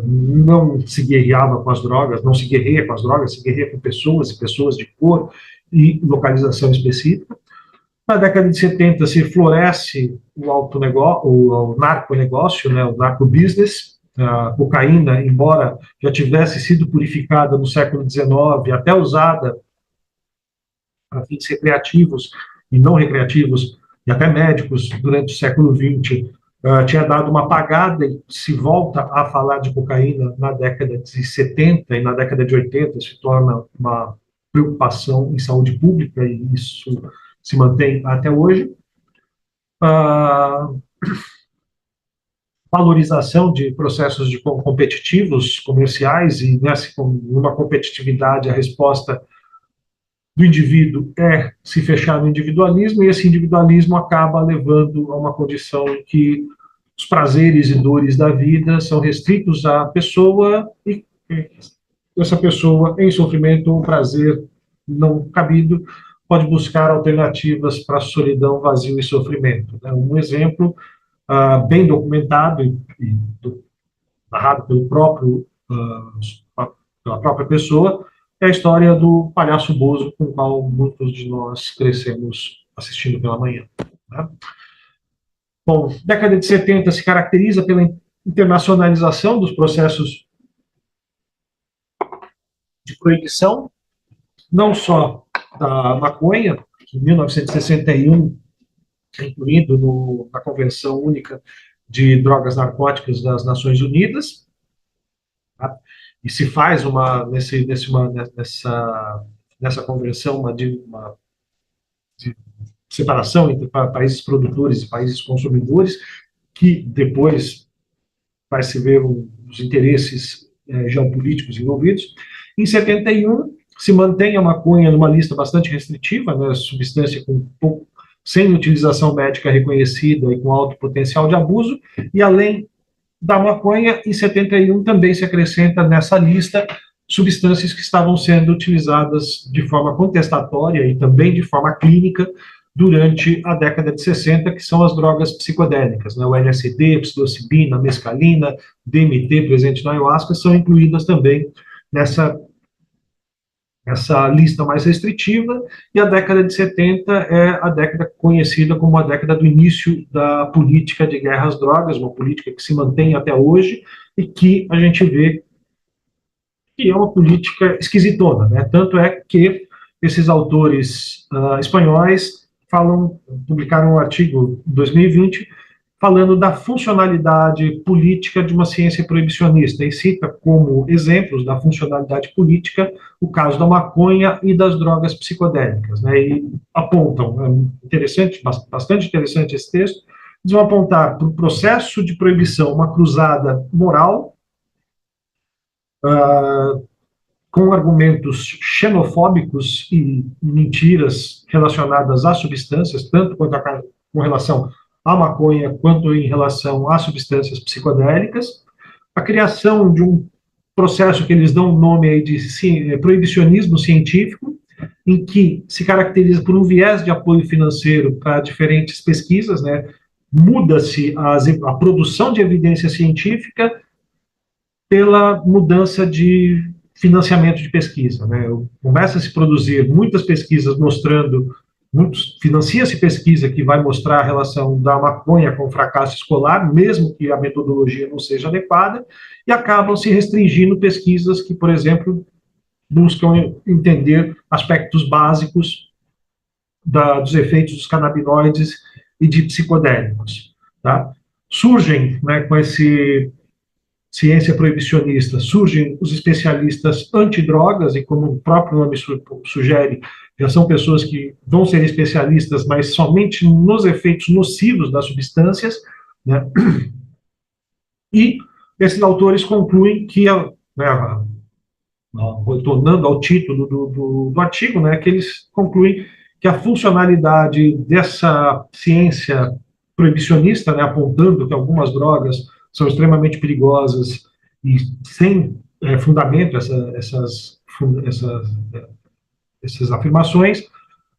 não se guerreava com as drogas, não se guerreia com as drogas, se guerreia com pessoas, e pessoas de cor e localização específica. Na década de 70 se floresce o narconegócio, né, o narco-business. A cocaína, embora já tivesse sido purificada no século XIX, até usada para fins recreativos e não recreativos, e até médicos, durante o século XX, tinha dado uma apagada, e se volta a falar de cocaína na década de 70 e na década de 80, se torna uma preocupação em saúde pública, e isso se mantém até hoje. Valorização de processos competitivos, comerciais, e numa competitividade a resposta do indivíduo é se fechar no individualismo, e esse individualismo acaba levando a uma condição em que os prazeres e dores da vida são restritos à pessoa, e essa pessoa, em sofrimento ou prazer não cabido, pode buscar alternativas para solidão, vazio e sofrimento. Um exemplo bem documentado e narrado pela própria pessoa, é a história do palhaço Bozo, com o qual muitos de nós crescemos assistindo pela manhã. Né? Bom, década de 70 se caracteriza pela internacionalização dos processos de proibição, não só da maconha, que em 1961 é incluído na Convenção Única de Drogas Narcóticas das Nações Unidas, tá? E se faz nessa convenção separação entre países produtores e países consumidores, que depois vai se ver os interesses geopolíticos envolvidos. Em 71, se mantém a maconha numa lista bastante restritiva, né, substância sem utilização médica reconhecida e com alto potencial de abuso, e além da maconha, em 71 também se acrescenta nessa lista substâncias que estavam sendo utilizadas de forma contestatória e também de forma clínica durante a década de 60, que são as drogas psicodélicas, né? O LSD, psilocibina, mescalina, DMT presente na ayahuasca, são incluídas também essa lista mais restritiva, e a década de 70 é a década conhecida como a década do início da política de guerra às drogas, uma política que se mantém até hoje e que a gente vê que é uma política esquisitona, né? Tanto é que esses autores espanhóis publicaram um artigo em 2020 falando da funcionalidade política de uma ciência proibicionista, e cita como exemplos da funcionalidade política o caso da maconha e das drogas psicodélicas, né, e apontam, bastante interessante esse texto, eles vão apontar para o processo de proibição uma cruzada moral, com argumentos xenofóbicos e mentiras relacionadas às substâncias, tanto com relação à maconha, quanto em relação às substâncias psicodélicas, a criação de um processo que eles dão o nome aí de proibicionismo científico, em que se caracteriza por um viés de apoio financeiro para diferentes pesquisas, né? Muda-se a produção de evidência científica pela mudança de financiamento de pesquisa, né? Começa a se produzir muitas pesquisas financia-se pesquisa que vai mostrar a relação da maconha com o fracasso escolar, mesmo que a metodologia não seja adequada, e acabam se restringindo pesquisas que, por exemplo, buscam entender aspectos básicos dos efeitos dos canabinoides e de psicodélicos. Tá? Surgem, né, com esse ciência proibicionista, surgem os especialistas antidrogas, e como o próprio nome sugere, já são pessoas que vão ser especialistas, mas somente nos efeitos nocivos das substâncias, né? E esses autores concluem que, retornando ao título do artigo, né, que eles concluem que a funcionalidade dessa ciência proibicionista, né, apontando que algumas drogas são extremamente perigosas e sem fundamento essas afirmações,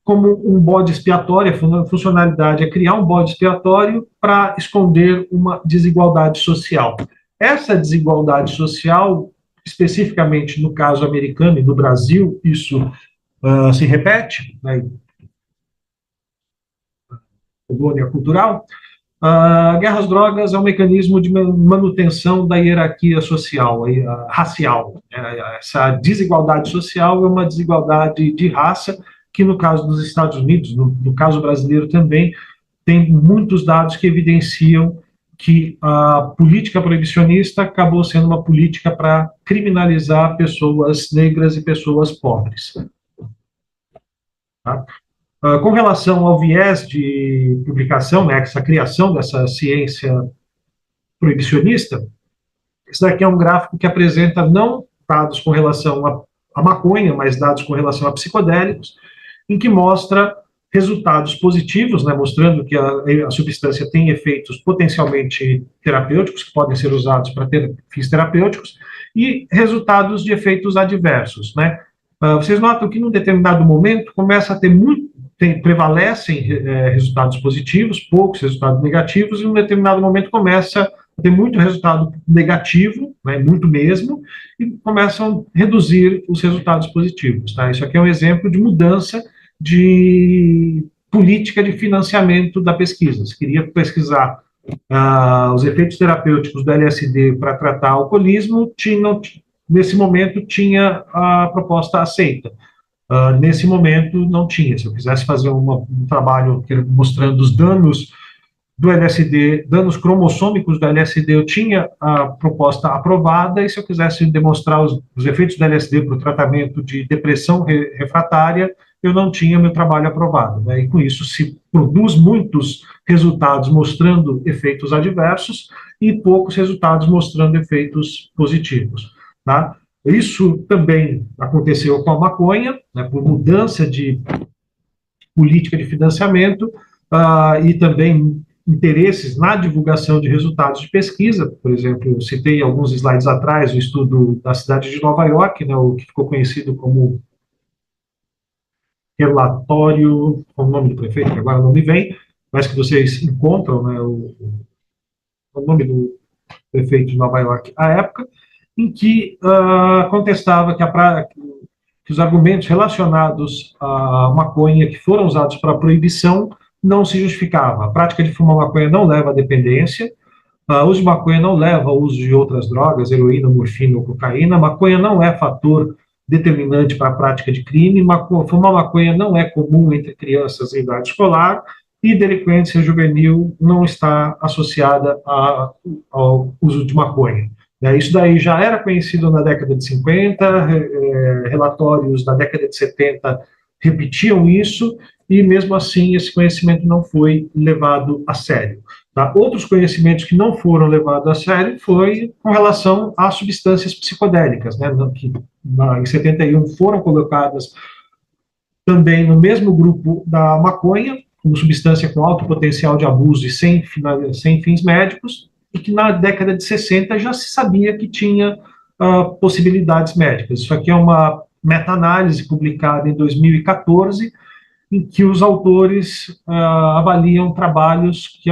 como um bode expiatório, a funcionalidade é criar um bode expiatório para esconder uma desigualdade social. Essa desigualdade social, especificamente no caso americano e no Brasil, isso se repete, né, colônia cultural. A guerra às drogas é um mecanismo de manutenção da hierarquia social, racial. Essa desigualdade social é uma desigualdade de raça, que no caso dos Estados Unidos, no caso brasileiro também, tem muitos dados que evidenciam que a política proibicionista acabou sendo uma política para criminalizar pessoas negras e pessoas pobres. Tá? Com relação ao viés de publicação, né, essa criação dessa ciência proibicionista, esse daqui é um gráfico que apresenta não dados com relação à maconha, mas dados com relação a psicodélicos, em que mostra resultados positivos, né, mostrando que a substância tem efeitos potencialmente terapêuticos, que podem ser usados para ter fins terapêuticos, e resultados de efeitos adversos, né. Vocês notam que, num determinado momento, começa a ter prevalecem resultados positivos, poucos resultados negativos, e em um determinado momento começa a ter muito resultado negativo, né, muito mesmo, e começam a reduzir os resultados positivos. Tá? Isso aqui é um exemplo de mudança de política de financiamento da pesquisa. Se queria pesquisar os efeitos terapêuticos do LSD para tratar alcoolismo, nesse momento tinha a proposta aceita. Nesse momento não tinha. Se eu quisesse fazer um trabalho mostrando os danos do LSD, danos cromossômicos do LSD, eu tinha a proposta aprovada, e se eu quisesse demonstrar os efeitos do LSD para o tratamento de depressão refratária, eu não tinha meu trabalho aprovado, né? E com isso se produz muitos resultados mostrando efeitos adversos e poucos resultados mostrando efeitos positivos, tá? Isso também aconteceu com a maconha, né, por mudança de política de financiamento e também interesses na divulgação de resultados de pesquisa. Por exemplo, eu citei alguns slides atrás o estudo da cidade de Nova York, né, o que ficou conhecido como relatório, com o nome do prefeito, que agora não me vem, mas que vocês encontram, né, o nome do prefeito de Nova York à época, em que contestava que os argumentos relacionados à maconha que foram usados para a proibição não se justificava. A prática de fumar maconha não leva à dependência, o uso de maconha não leva ao uso de outras drogas, heroína, morfina ou cocaína, maconha não é fator determinante para a prática de crime, fumar maconha não é comum entre crianças em idade escolar, e delinquência juvenil não está associada ao uso de maconha. Isso daí já era conhecido na década de 50, relatórios da década de 70 repetiam isso, e mesmo assim esse conhecimento não foi levado a sério. Tá? Outros conhecimentos que não foram levados a sério foi com relação às substâncias psicodélicas, né, que em 71 foram colocadas também no mesmo grupo da maconha, como substância com alto potencial de abuso e sem fins médicos, e que na década de 60 já se sabia que tinha possibilidades médicas. Isso aqui é uma meta-análise publicada em 2014, em que os autores avaliam trabalhos que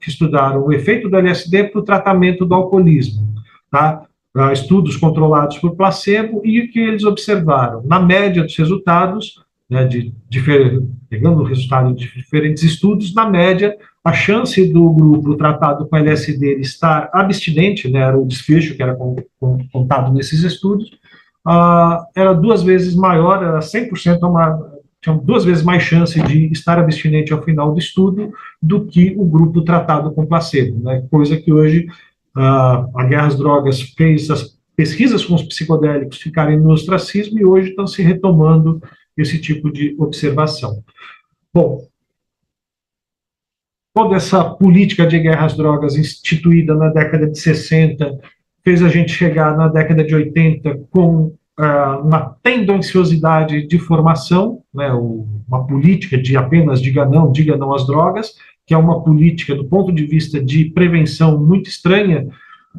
estudaram o efeito do LSD para o tratamento do alcoolismo, tá? Estudos controlados por placebo, e o que eles observaram. Na média dos resultados, né, pegando o resultado de diferentes estudos, na média, a chance do grupo tratado com LSD estar abstinente, né, era o desfecho que era contado nesses estudos, era 2 vezes maior, era 100% tinham 2 vezes mais chance de estar abstinente ao final do estudo do que o grupo tratado com placebo, né? Coisa que hoje a guerra às drogas fez as pesquisas com os psicodélicos ficarem no ostracismo, e hoje estão se retomando esse tipo de observação. Bom, toda essa política de guerra às drogas instituída na década de 60 fez a gente chegar na década de 80 com uma tendenciosidade de formação, né, uma política de apenas diga não às drogas, que é uma política, do ponto de vista de prevenção, muito estranha,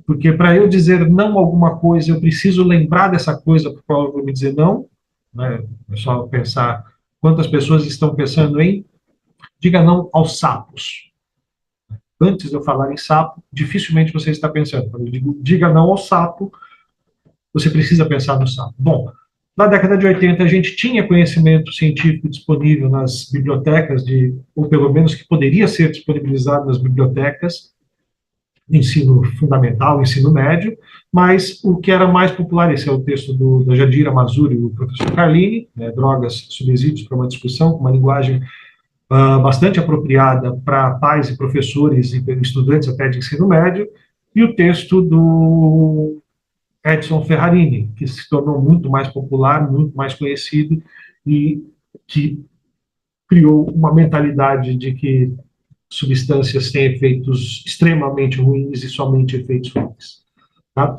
porque para eu dizer não a alguma coisa, eu preciso lembrar dessa coisa para eu vou me dizer não, né, é só pensar quantas pessoas estão pensando em diga não aos sapos. Antes de eu falar em sapo, dificilmente você está pensando. Quando eu digo diga não ao sapo, você precisa pensar no sapo. Bom, na década de 80 a gente tinha conhecimento científico disponível nas bibliotecas, ou pelo menos que poderia ser disponibilizado nas bibliotecas, ensino fundamental, ensino médio, mas o que era mais popular, esse é o texto da Jadira Mazuri e o professor Carlini, né, Drogas, Subsídios para uma Discussão, com uma linguagem bastante apropriada para pais e professores e estudantes até de ensino médio, e o texto do Edson Ferrarini, que se tornou muito mais popular, muito mais conhecido, e que criou uma mentalidade de que substâncias têm efeitos extremamente ruins e somente efeitos ruins. Tá?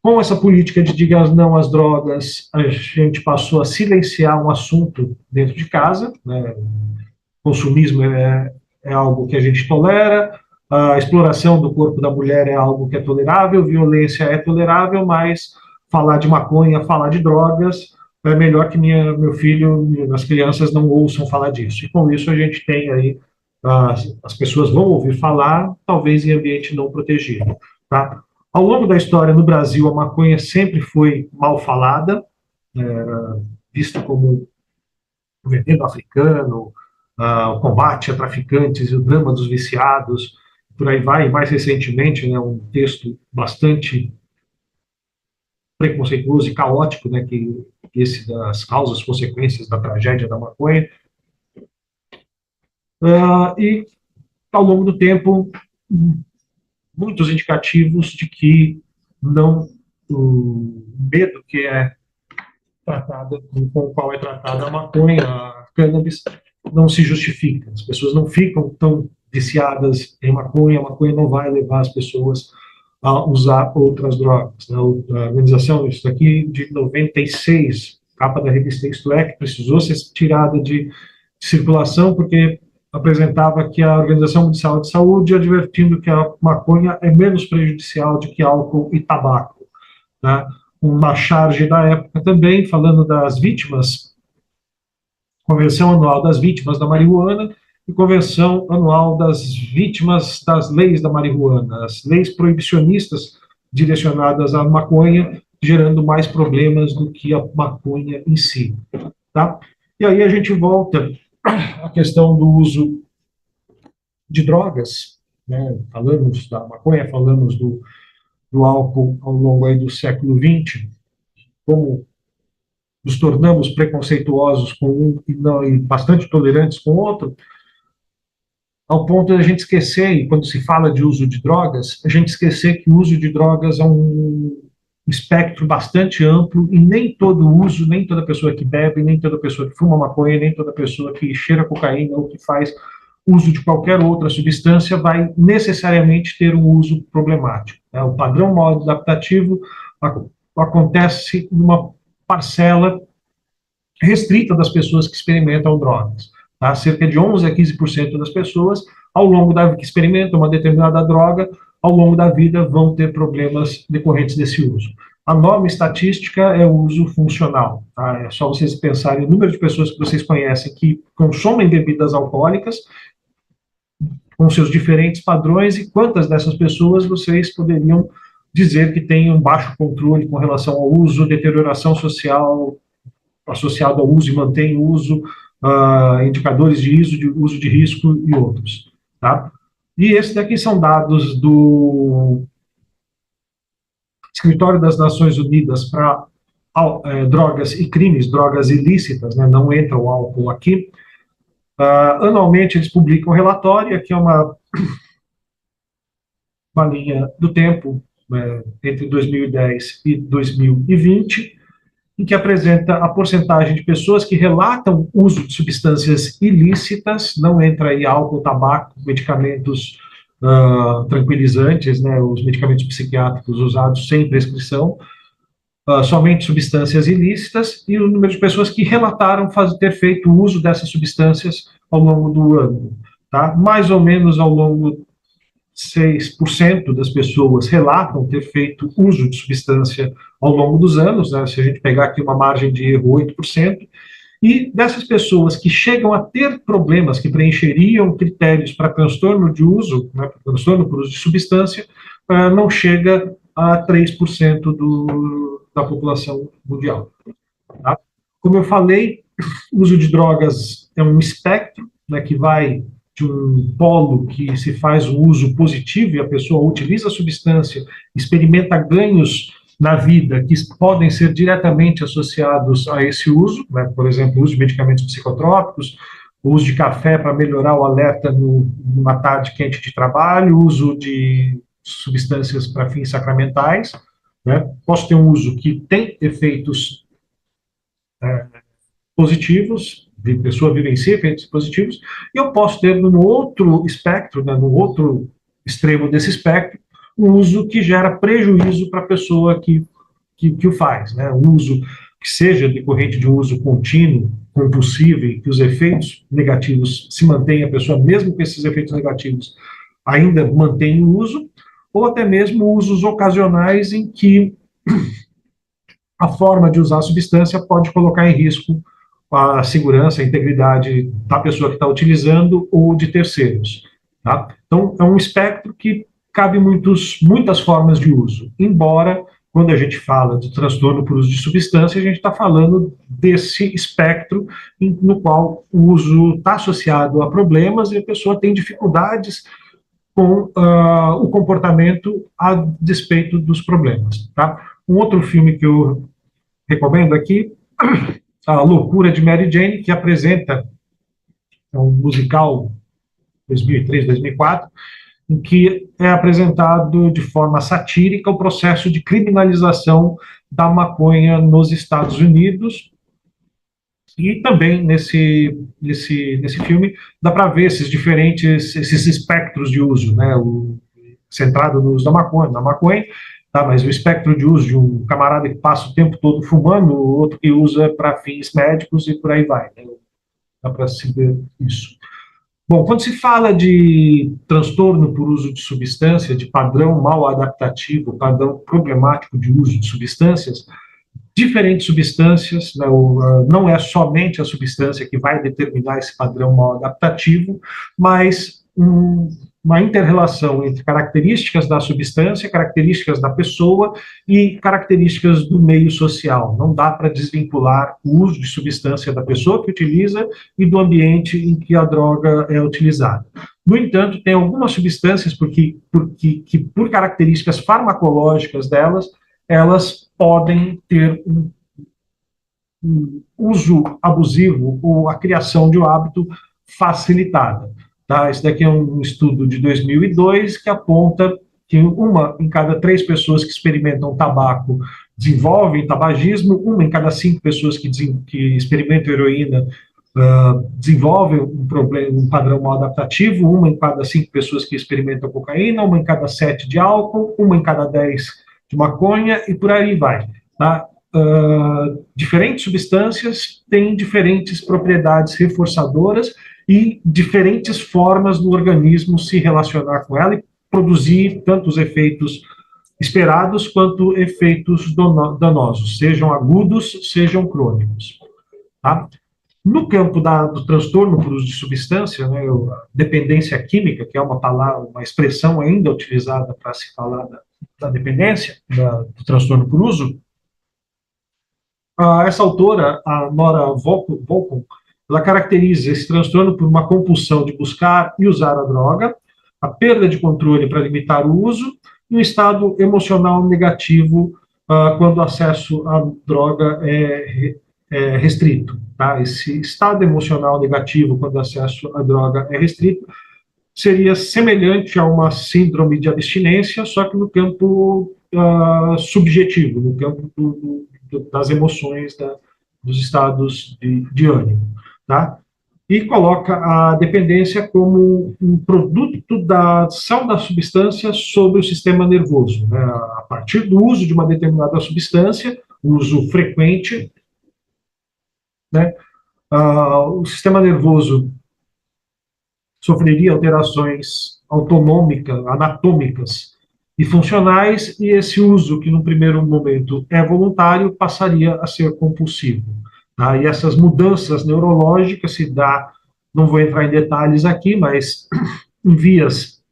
Com essa política de diga não às drogas, a gente passou a silenciar um assunto dentro de casa, né? Consumismo é algo que a gente tolera, a exploração do corpo da mulher é algo que é tolerável, violência é tolerável, mas falar de maconha, falar de drogas, é melhor que meu filho, as crianças não ouçam falar disso. E com isso a gente tem aí, as pessoas vão ouvir falar, talvez em ambiente não protegido. Tá? Ao longo da história no Brasil, a maconha sempre foi mal falada, vista como o veneno africano, o combate a traficantes e o drama dos viciados, por aí vai. E mais recentemente, né, um texto bastante preconceituoso e caótico, né, que esse das causas e consequências da tragédia da maconha. E, ao longo do tempo, muitos indicativos de que não, o medo que é tratada, com o qual é tratada a maconha, a cannabis, não se justifica. As pessoas não ficam tão viciadas em maconha, a maconha não vai levar as pessoas a usar outras drogas. Né? A organização, isso daqui de 96, capa da revista Isto É, que precisou ser tirada de circulação, porque apresentava que a Organização Mundial de Saúde advertindo que a maconha é menos prejudicial do que álcool e tabaco. Né? Uma charge da época também, falando das vítimas, Convenção Anual das Vítimas da Marihuana e Convenção Anual das Vítimas das Leis da Marihuana, as leis proibicionistas direcionadas à maconha, gerando mais problemas do que a maconha em si. Tá? E aí a gente volta à questão do uso de drogas, né? Falamos da maconha, falamos do álcool ao longo aí do século XX, como nos tornamos preconceituosos com um e bastante tolerantes com o outro, ao ponto de a gente esquecer, e quando se fala de uso de drogas, a gente esquecer que o uso de drogas é um espectro bastante amplo e nem todo uso, nem toda pessoa que bebe, nem toda pessoa que fuma maconha, nem toda pessoa que cheira cocaína ou que faz uso de qualquer outra substância vai necessariamente ter um uso problemático. Né? O padrão modo adaptativo acontece numa parcela restrita das pessoas que experimentam drogas. Tá? Cerca de 11 a 15% das pessoas, ao longo da que experimentam uma determinada droga, ao longo da vida vão ter problemas decorrentes desse uso. A norma estatística é o uso funcional. Tá? É só vocês pensarem no número de pessoas que vocês conhecem que consomem bebidas alcoólicas, com seus diferentes padrões, e quantas dessas pessoas vocês poderiam dizer que têm um baixo controle com relação ao uso, deterioração social associado ao uso e mantém o uso, indicadores de uso de risco e outros. Tá? E esses daqui são dados do Escritório das Nações Unidas para drogas e crimes, drogas ilícitas, né? Não entra o álcool aqui. Anualmente eles publicam um relatório, aqui é uma linha do tempo, entre 2010 e 2020, em que apresenta a porcentagem de pessoas que relatam uso de substâncias ilícitas, não entra aí álcool, tabaco, medicamentos tranquilizantes, né, os medicamentos psiquiátricos usados sem prescrição, somente substâncias ilícitas, e o número de pessoas que relataram ter feito uso dessas substâncias ao longo do ano. Tá? Mais ou menos ao longo 6% das pessoas relatam ter feito uso de substância ao longo dos anos, né? Se a gente pegar aqui uma margem de erro 8%, e dessas pessoas que chegam a ter problemas que preencheriam critérios para transtorno de uso, né, transtorno por uso de substância, não chega a 3% da população mundial. Tá? Como eu falei, o uso de drogas é um espectro, né, que vai de um polo que se faz um uso positivo e a pessoa utiliza a substância, experimenta ganhos na vida que podem ser diretamente associados a esse uso, né? Por exemplo, o uso de medicamentos psicotrópicos, o uso de café para melhorar o alerta numa tarde quente de trabalho, o uso de substâncias para fins sacramentais, né? Posso ter um uso que tem efeitos positivos, a pessoa vivencia efeitos positivos, e eu posso ter no outro espectro, né, no outro extremo desse espectro, um uso que gera prejuízo para a pessoa que o faz, né, um uso que seja decorrente de um uso contínuo, compulsivo, e que os efeitos negativos se mantenham, a pessoa, mesmo com esses efeitos negativos, ainda mantém o uso, ou até mesmo usos ocasionais em que a forma de usar a substância pode colocar em risco a segurança, a integridade da pessoa que está utilizando ou de terceiros. Tá? Então, é um espectro que cabe muitas formas de uso, embora, quando a gente fala de transtorno por uso de substância, a gente está falando desse espectro no qual o uso está associado a problemas e a pessoa tem dificuldades com o comportamento a despeito dos problemas. Tá? Um outro filme que eu recomendo aqui, A Loucura de Mary Jane, que apresenta um musical 2003, 2004, em que é apresentado de forma satírica o processo de criminalização da maconha nos Estados Unidos. E também nesse filme dá para ver esses espectros de uso, né? Centrado no uso da maconha, tá? Mas o espectro de uso de um camarada que passa o tempo todo fumando, o outro que usa para fins médicos e por aí vai, né? Dá para se ver isso. Bom, quando se fala de transtorno por uso de substância, de padrão mal adaptativo, padrão problemático de uso de substâncias, diferentes substâncias, né, não é somente a substância que vai determinar esse padrão mal adaptativo, mas uma inter-relação entre características da substância, características da pessoa e características do meio social. Não dá para desvincular o uso de substância da pessoa que utiliza e do ambiente em que a droga é utilizada. No entanto, tem algumas substâncias que por características farmacológicas delas, elas podem ter um uso abusivo ou a criação de um hábito facilitada. Tá? Esse daqui é um estudo de 2002 que aponta que uma em cada 3 pessoas que experimentam tabaco desenvolvem tabagismo, uma em cada 5 pessoas que experimentam heroína desenvolvem um padrão mal adaptativo, uma em cada 5 pessoas que experimentam cocaína, uma em cada 7 de álcool, uma em cada 10 de maconha e por aí vai. Tá? Diferentes substâncias têm diferentes propriedades reforçadoras e diferentes formas do organismo se relacionar com ela e produzir tanto os efeitos esperados quanto efeitos danosos, sejam agudos, sejam crônicos. Tá? No campo do transtorno por uso de substância, né, dependência química, que é uma expressão ainda utilizada para se falar da dependência, do transtorno por uso, essa autora, a Nora Volkow, ela caracteriza esse transtorno por uma compulsão de buscar e usar a droga, a perda de controle para limitar o uso e um estado emocional negativo quando o acesso à droga é restrito. Tá? Esse estado emocional negativo quando o acesso à droga é restrito seria semelhante a uma síndrome de abstinência, só que no campo subjetivo, no campo das emoções, dos estados de ânimo. Tá? E coloca a dependência como um produto da ação da substância sobre o sistema nervoso. Né? A partir do uso de uma determinada substância, uso frequente, né? O sistema nervoso sofreria alterações anatômicas e funcionais, e esse uso, que no primeiro momento é voluntário, passaria a ser compulsivo. Tá? E essas mudanças neurológicas se dá, não vou entrar em detalhes aqui, mas em vias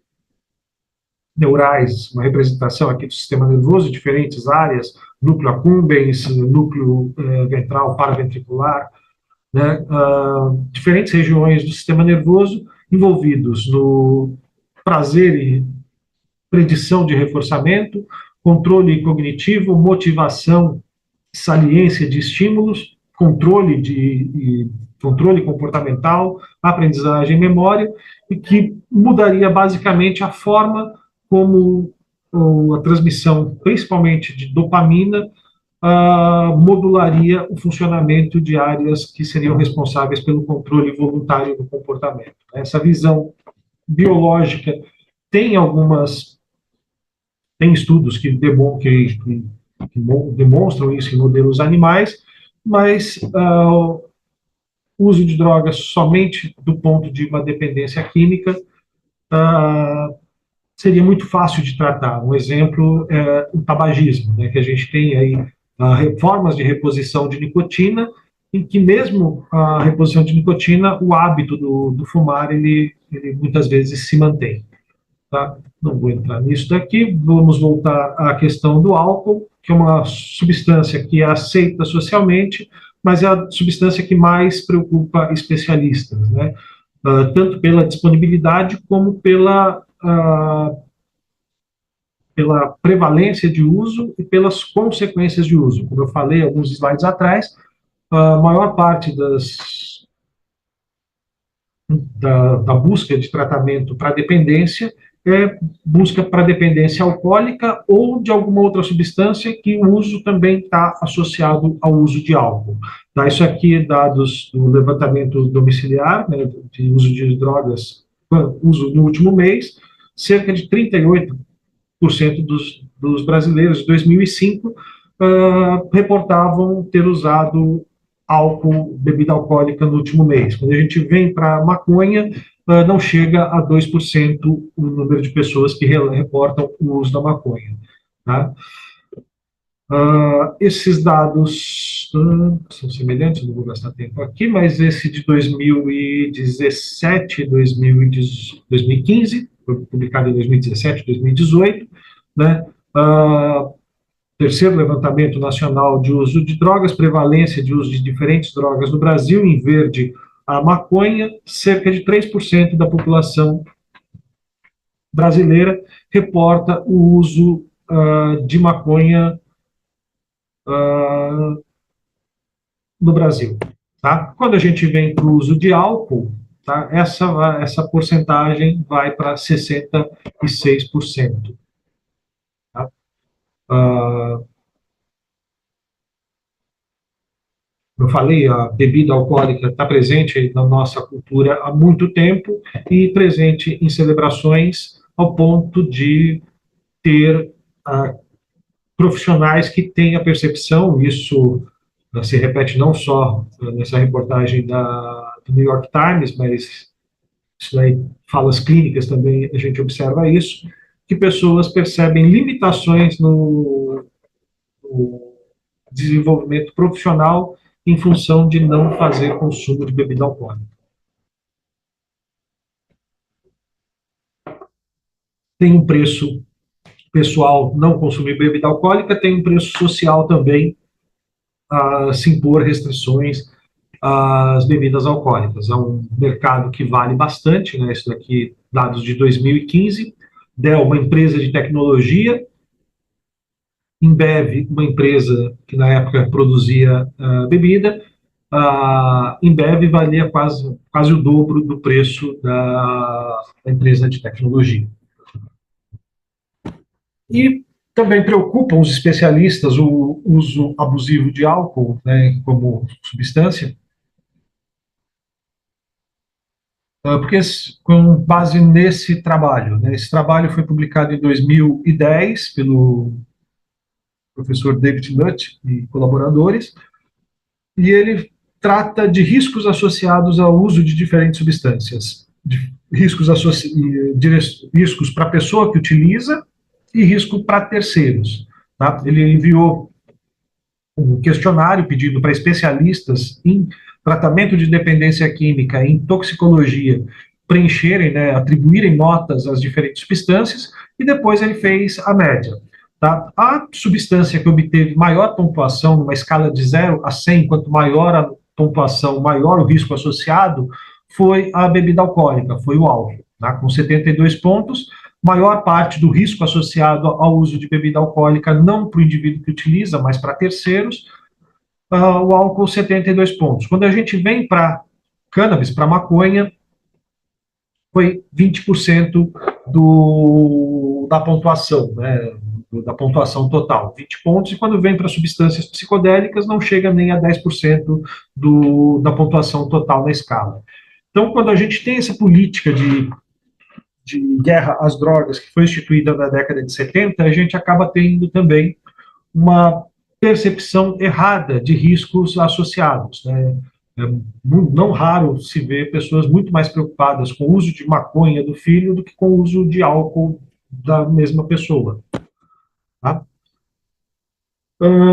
neurais, uma representação aqui do sistema nervoso, diferentes áreas, núcleo accumbens, núcleo ventral paraventricular, né, diferentes regiões do sistema nervoso envolvidos no prazer e predição de reforçamento, controle cognitivo, motivação, saliência de estímulos, controle comportamental, aprendizagem e memória, e que mudaria basicamente a forma como a transmissão, principalmente de dopamina, modularia o funcionamento de áreas que seriam responsáveis pelo controle voluntário do comportamento. Essa visão biológica tem estudos que demonstram isso em modelos animais, mas o uso de drogas somente do ponto de uma dependência química seria muito fácil de tratar. Um exemplo é o tabagismo, né, que a gente tem aí formas de reposição de nicotina, em que mesmo a reposição de nicotina, o hábito do fumar, ele muitas vezes se mantém. Tá? Não vou entrar nisso daqui, vamos voltar à questão do álcool, que é uma substância que é aceita socialmente, mas é a substância que mais preocupa especialistas, né? Tanto pela disponibilidade como pela prevalência de uso e pelas consequências de uso. Como eu falei alguns slides atrás, a maior parte da busca de tratamento para dependência busca para dependência alcoólica ou de alguma outra substância que o uso também está associado ao uso de álcool. Tá? Isso aqui é dados do levantamento domiciliar, né, de uso de drogas, uso no último mês, cerca de 38% dos brasileiros de 2005 reportavam ter usado álcool, bebida alcoólica no último mês. Quando a gente vem para a maconha, não chega a 2% o número de pessoas que reportam o uso da maconha. Tá? Esses dados são semelhantes, não vou gastar tempo aqui, mas esse de 2017, 2015, foi publicado em 2017, 2018, né? Terceiro levantamento nacional de uso de drogas, prevalência de uso de diferentes drogas no Brasil, em verde, a maconha, cerca de 3% da população brasileira reporta o uso de maconha no Brasil. Tá? Quando a gente vem para o uso de álcool, tá? essa porcentagem vai para 66%. Tá? Eu falei, a bebida alcoólica está presente na nossa cultura há muito tempo e presente em celebrações ao ponto de ter profissionais que têm a percepção, isso se repete não só nessa reportagem do New York Times, mas isso daí, falas clínicas também, a gente observa isso, que pessoas percebem limitações no desenvolvimento profissional em função de não fazer consumo de bebida alcoólica. Tem um preço pessoal não consumir bebida alcoólica, tem um preço social também a se impor restrições às bebidas alcoólicas. É um mercado que vale bastante, né? Isso daqui, dados de 2015, Dell, uma empresa de tecnologia, Embev, uma empresa que na época produzia bebida, a Embev valia quase o dobro do preço da empresa de tecnologia. E também preocupam os especialistas o uso abusivo de álcool, né, como substância, porque com base nesse trabalho, né, esse trabalho foi publicado em 2010 pelo professor David Nutt e colaboradores, e ele trata de riscos associados ao uso de diferentes substâncias, de riscos para a pessoa que utiliza e risco para terceiros. Tá? Ele enviou um questionário pedindo para especialistas em tratamento de dependência química, em toxicologia, preencherem, né, atribuírem notas às diferentes substâncias, e depois ele fez a média. Tá? A substância que obteve maior pontuação, numa escala de 0 a 100, quanto maior a pontuação, maior o risco associado, foi a bebida alcoólica, foi o álcool, tá? Com 72 pontos, maior parte do risco associado ao uso de bebida alcoólica, não para o indivíduo que utiliza, mas para terceiros, o álcool 72 pontos. Quando a gente vem para cannabis, para maconha, foi 20% da pontuação, né, da pontuação total, 20 pontos, e quando vem para substâncias psicodélicas, não chega nem a 10% da pontuação total na escala. Então, quando a gente tem essa política de guerra às drogas que foi instituída na década de 70, a gente acaba tendo também uma percepção errada de riscos associados, né? É não raro se ver pessoas muito mais preocupadas com o uso de maconha do filho do que com o uso de álcool da mesma pessoa. Tá?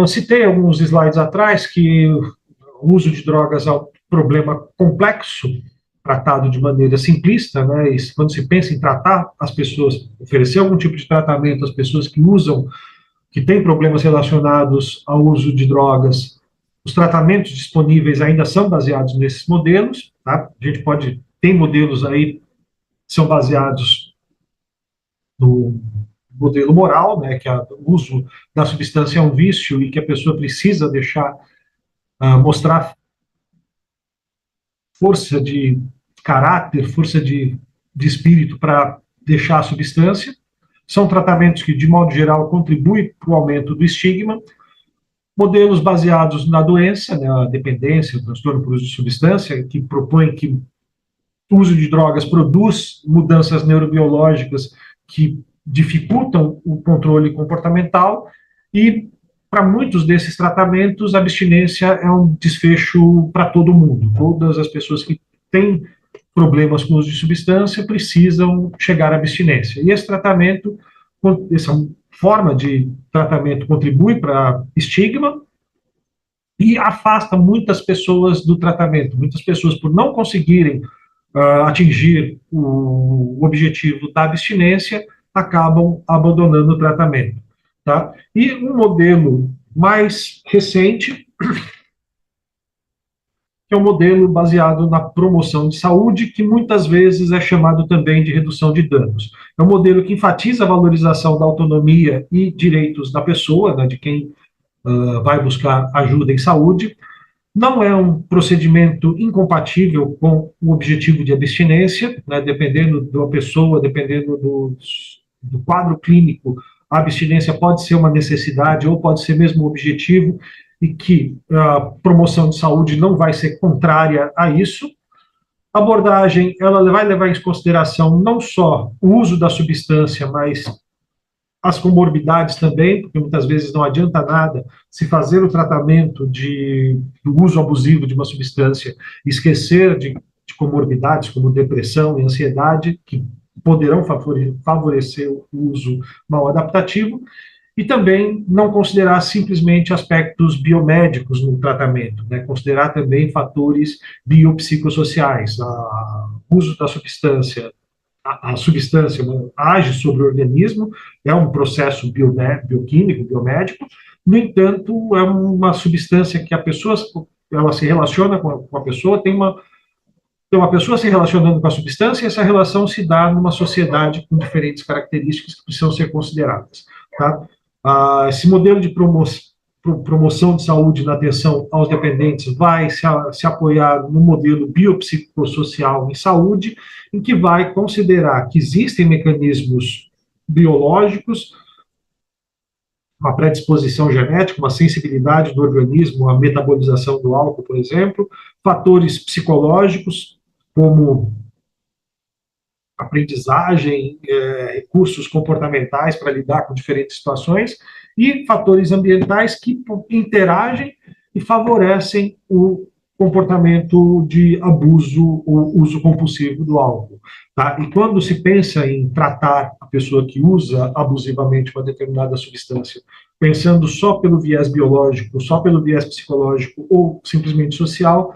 Citei alguns slides atrás que o uso de drogas é um problema complexo, tratado de maneira simplista, né? E quando se pensa em tratar as pessoas, oferecer algum tipo de tratamento às pessoas que usam, que têm problemas relacionados ao uso de drogas, os tratamentos disponíveis ainda são baseados nesses modelos, tá? A gente tem modelos aí que são baseados no modelo moral, né, que o uso da substância é um vício e que a pessoa precisa mostrar força de caráter, força de espírito para deixar a substância. São tratamentos que, de modo geral, contribuem para o aumento do estigma. Modelos baseados na doença, né, a dependência, o transtorno por uso de substância, que propõem que o uso de drogas produz mudanças neurobiológicas que dificultam o controle comportamental, e para muitos desses tratamentos, a abstinência é um desfecho para todo mundo. Todas as pessoas que têm problemas com o uso de substância precisam chegar à abstinência. E esse tratamento, essa forma de tratamento contribui para estigma e afasta muitas pessoas do tratamento. Muitas pessoas, por não conseguirem atingir o objetivo da abstinência, acabam abandonando o tratamento. Tá? E um modelo mais recente, que é um modelo baseado na promoção de saúde, que muitas vezes é chamado também de redução de danos. É um modelo que enfatiza a valorização da autonomia e direitos da pessoa, né, de quem vai buscar ajuda em saúde. Não é um procedimento incompatível com o objetivo de abstinência, né, dependendo da pessoa, dependendo do quadro clínico, a abstinência pode ser uma necessidade ou pode ser mesmo um objetivo, e que a promoção de saúde não vai ser contrária a isso. A abordagem, ela vai levar em consideração não só o uso da substância, mas as comorbidades também, porque muitas vezes não adianta nada se fazer o tratamento do uso abusivo de uma substância e esquecer de comorbidades como depressão e ansiedade, que poderão favorecer o uso mal adaptativo, e também não considerar simplesmente aspectos biomédicos no tratamento, né? Considerar também fatores biopsicossociais. O uso da substância, a substância age sobre o organismo, é um processo bioquímico, biomédico. No entanto, é uma substância que a pessoa, ela se relaciona com a pessoa, tem uma pessoa se relacionando com a substância, e essa relação se dá numa sociedade com diferentes características que precisam ser consideradas. Tá? Esse modelo de promoção de saúde na atenção aos dependentes vai se apoiar no modelo biopsicossocial em saúde, em que vai considerar que existem mecanismos biológicos, uma predisposição genética, uma sensibilidade do organismo à metabolização do álcool, por exemplo, fatores psicológicos, como aprendizagem, recursos comportamentais para lidar com diferentes situações, e fatores ambientais que interagem e favorecem o comportamento de abuso ou uso compulsivo do álcool. Tá? E quando se pensa em tratar a pessoa que usa abusivamente uma determinada substância, pensando só pelo viés biológico, só pelo viés psicológico ou simplesmente social,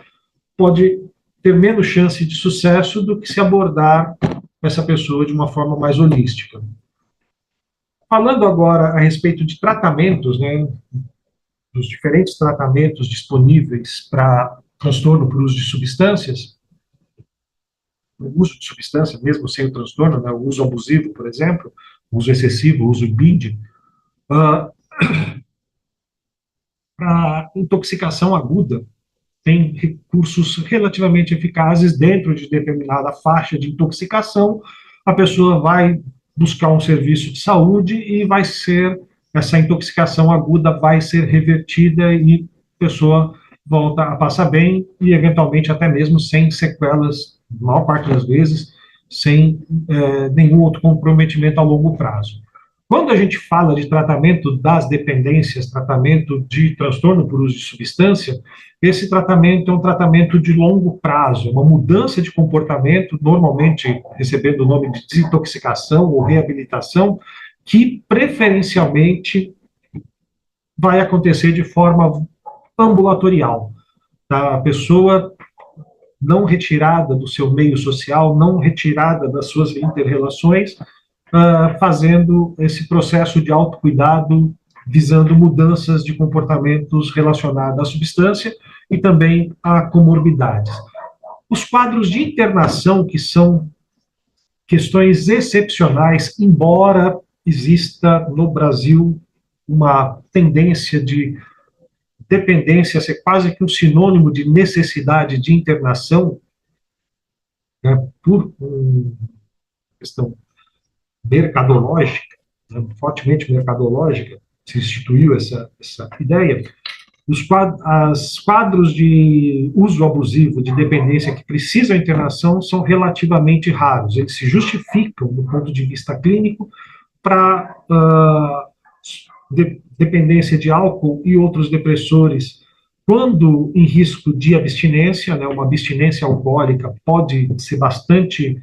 pode ter menos chance de sucesso do que se abordar essa pessoa de uma forma mais holística. Falando agora a respeito de tratamentos, né, dos diferentes tratamentos disponíveis para transtorno por uso de substâncias, o uso de substância, mesmo sem o transtorno, né, o uso abusivo, por exemplo, o uso excessivo, o uso BID, para intoxicação aguda, tem recursos relativamente eficazes dentro de determinada faixa de intoxicação. A pessoa vai buscar um serviço de saúde e essa intoxicação aguda vai ser revertida e a pessoa volta a passar bem e, eventualmente, até mesmo sem sequelas, na maior parte das vezes, sem nenhum outro comprometimento a longo prazo. Quando a gente fala de tratamento das dependências, tratamento de transtorno por uso de substância, esse tratamento é um tratamento de longo prazo, uma mudança de comportamento, normalmente recebendo o nome de desintoxicação ou reabilitação, que preferencialmente vai acontecer de forma ambulatorial. Tá? A pessoa não retirada do seu meio social, não retirada das suas interrelações, fazendo esse processo de autocuidado, visando mudanças de comportamentos relacionados à substância e também a comorbidades. Os quadros de internação, que são questões excepcionais, embora exista no Brasil uma tendência de dependência ser quase que um sinônimo de necessidade de internação, né, por questão mercadológica, né, fortemente mercadológica, se instituiu essa ideia, os quadros de uso abusivo, de dependência que precisam de internação são relativamente raros. Eles se justificam do ponto de vista clínico para dependência de álcool e outros depressores, quando em risco de abstinência, né, uma abstinência alcoólica pode ser bastante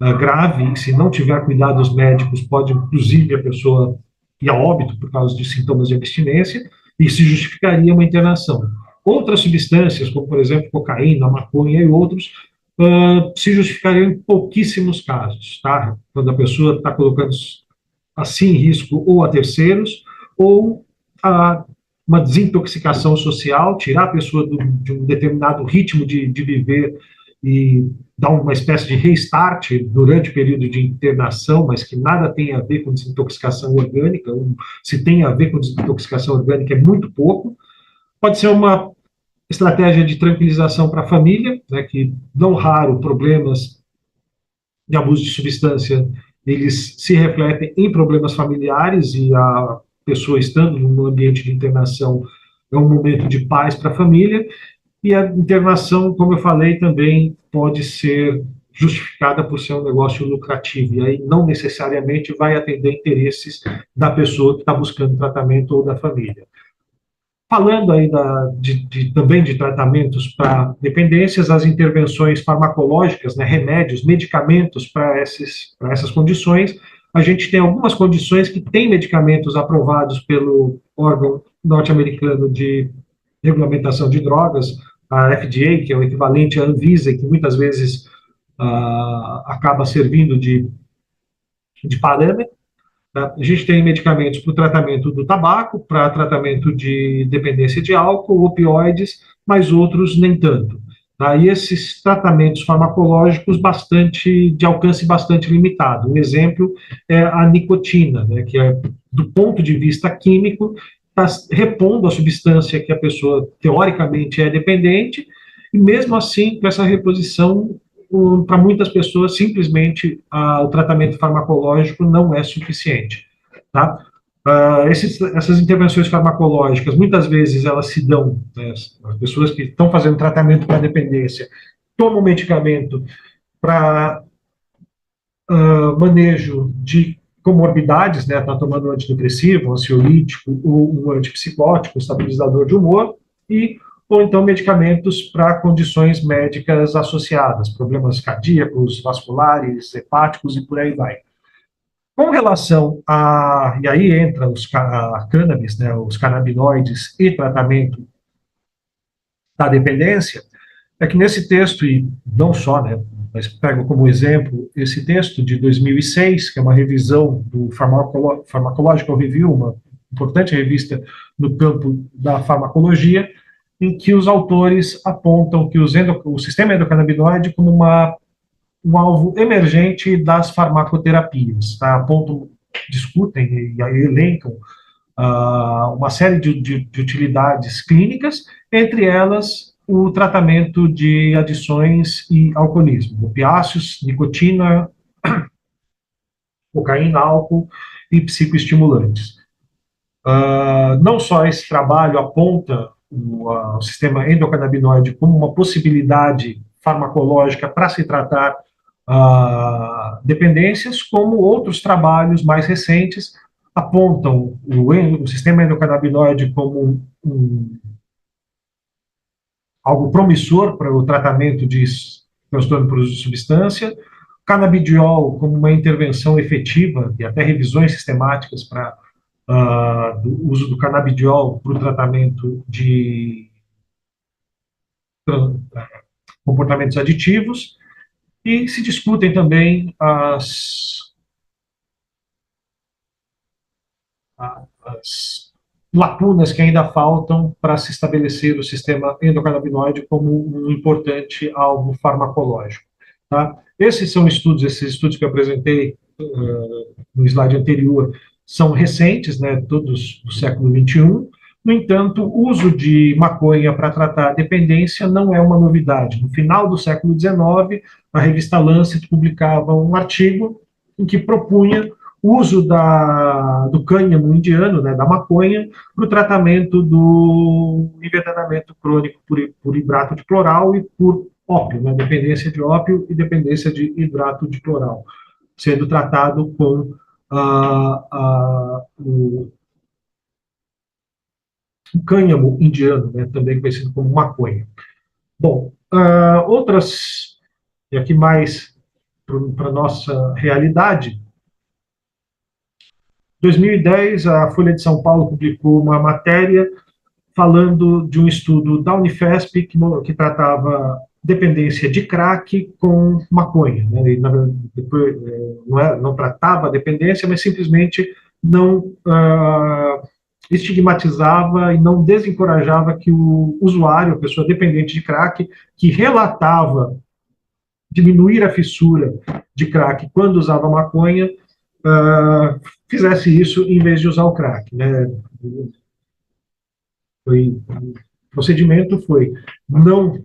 grave, se não tiver cuidados médicos, pode inclusive a pessoa ir a óbito por causa de sintomas de abstinência, e se justificaria uma internação. Outras substâncias, como por exemplo cocaína, maconha e outros, se justificariam em pouquíssimos casos, tá? Quando a pessoa está colocando assim em risco ou a terceiros, ou a uma desintoxicação social, tirar a pessoa de um determinado ritmo de viver e dar uma espécie de restart durante o período de internação, mas que nada tem a ver com desintoxicação orgânica, ou se tem a ver com desintoxicação orgânica é muito pouco. Pode ser uma estratégia de tranquilização para a família, né, que não raro problemas de abuso de substância, eles se refletem em problemas familiares e a pessoa estando num ambiente de internação é um momento de paz para a família, e a internação, como eu falei, também pode ser justificada por ser um negócio lucrativo, e aí não necessariamente vai atender interesses da pessoa que está buscando tratamento ou da família. Falando aí também de tratamentos para dependências, as intervenções farmacológicas, né, remédios, medicamentos para essas condições, a gente tem algumas condições que têm medicamentos aprovados pelo órgão norte-americano de regulamentação de drogas, a FDA, que é o equivalente à Anvisa, que muitas vezes acaba servindo de parâmetro. Tá? A gente tem medicamentos para o tratamento do tabaco, para tratamento de dependência de álcool, opioides, mas outros nem tanto. Tá? E esses tratamentos farmacológicos de alcance bastante limitado. Um exemplo é a nicotina, né, que é, do ponto de vista químico, está repondo a substância que a pessoa, teoricamente, é dependente, e mesmo assim, com essa reposição, para muitas pessoas, simplesmente o tratamento farmacológico não é suficiente. Tá? Essas intervenções farmacológicas, muitas vezes, elas se dão, né, as pessoas que estão fazendo tratamento para dependência, tomam medicamento para manejo de comorbidades, né, está tomando um antidepressivo, um ansiolítico, um antipsicótico, um estabilizador de humor, ou então medicamentos para condições médicas associadas, problemas cardíacos, vasculares, hepáticos e por aí vai. Com relação e aí entra a cannabis, né, os canabinoides e tratamento da dependência, é que nesse texto, e não só, né, mas pego como exemplo esse texto de 2006, que é uma revisão do Pharmacological Review, uma importante revista no campo da farmacologia, em que os autores apontam que o sistema endocannabinoide como um alvo emergente das farmacoterapias. Tá? Discutem e elencam uma série de utilidades clínicas, entre elas o tratamento de adições e alcoolismo, opiáceos, nicotina, cocaína, álcool e psicoestimulantes. Não só esse trabalho aponta o sistema endocannabinoide como uma possibilidade farmacológica para se tratar dependências, como outros trabalhos mais recentes apontam o sistema endocannabinoide como algo promissor para o tratamento de transtorno por uso de substância, canabidiol como uma intervenção efetiva e até revisões sistemáticas para do uso do canabidiol para o tratamento de comportamentos aditivos, e se discutem também as lacunas que ainda faltam para se estabelecer o sistema endocannabinoide como um importante alvo farmacológico. Tá? Esses estudos que eu apresentei no slide anterior, são recentes, né, todos do século XXI. No entanto, o uso de maconha para tratar a dependência não é uma novidade. No final do século XIX, a revista Lancet publicava um artigo em que propunha o uso do cânhamo indiano, né, da maconha, para o tratamento do envenenamento crônico por hidrato de cloral e por ópio, né, dependência de ópio e dependência de hidrato de cloral, sendo tratado com o cânhamo indiano, né, também conhecido como maconha. Bom, outras, e aqui mais para a nossa realidade, em 2010, a Folha de São Paulo publicou uma matéria falando de um estudo da Unifesp que tratava dependência de crack com maconha. Né? E, depois, não tratava a dependência, mas simplesmente não estigmatizava e não desencorajava que o usuário, a pessoa dependente de crack, que relatava diminuir a fissura de crack quando usava maconha, fizesse isso em vez de usar o crack. Né? O procedimento foi não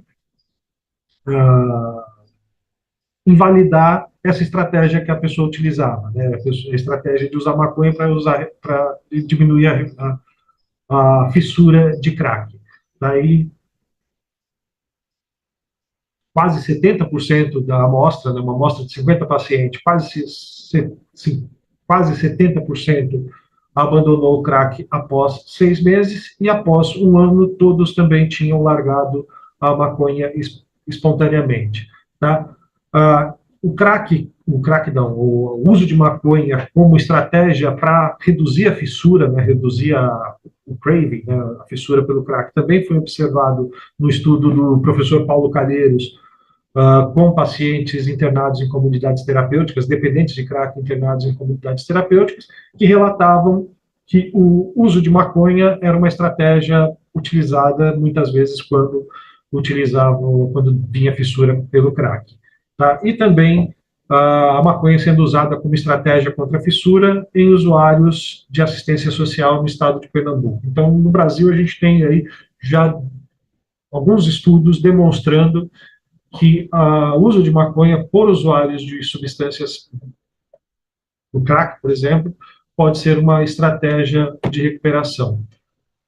invalidar essa estratégia que a pessoa utilizava, né? A estratégia de usar maconha para diminuir a fissura de crack. Daí, quase 70% da amostra, né, uma amostra de 50 pacientes, quase 70% abandonou o crack após 6 meses, e após 1 ano, todos também tinham largado a maconha espontaneamente. Tá? O uso de maconha como estratégia para reduzir a fissura, né, reduzir o craving, né, a fissura pelo crack, também foi observado no estudo do professor Paulo Calheiros, com pacientes internados em comunidades terapêuticas, dependentes de crack internados em comunidades terapêuticas, que relatavam que o uso de maconha era uma estratégia utilizada muitas vezes quando vinha fissura pelo crack. Tá? E também a maconha sendo usada como estratégia contra a fissura em usuários de assistência social no estado de Pernambuco. Então, no Brasil, a gente tem aí já alguns estudos demonstrando que o uso de maconha por usuários de substâncias, o crack, por exemplo, pode ser uma estratégia de recuperação.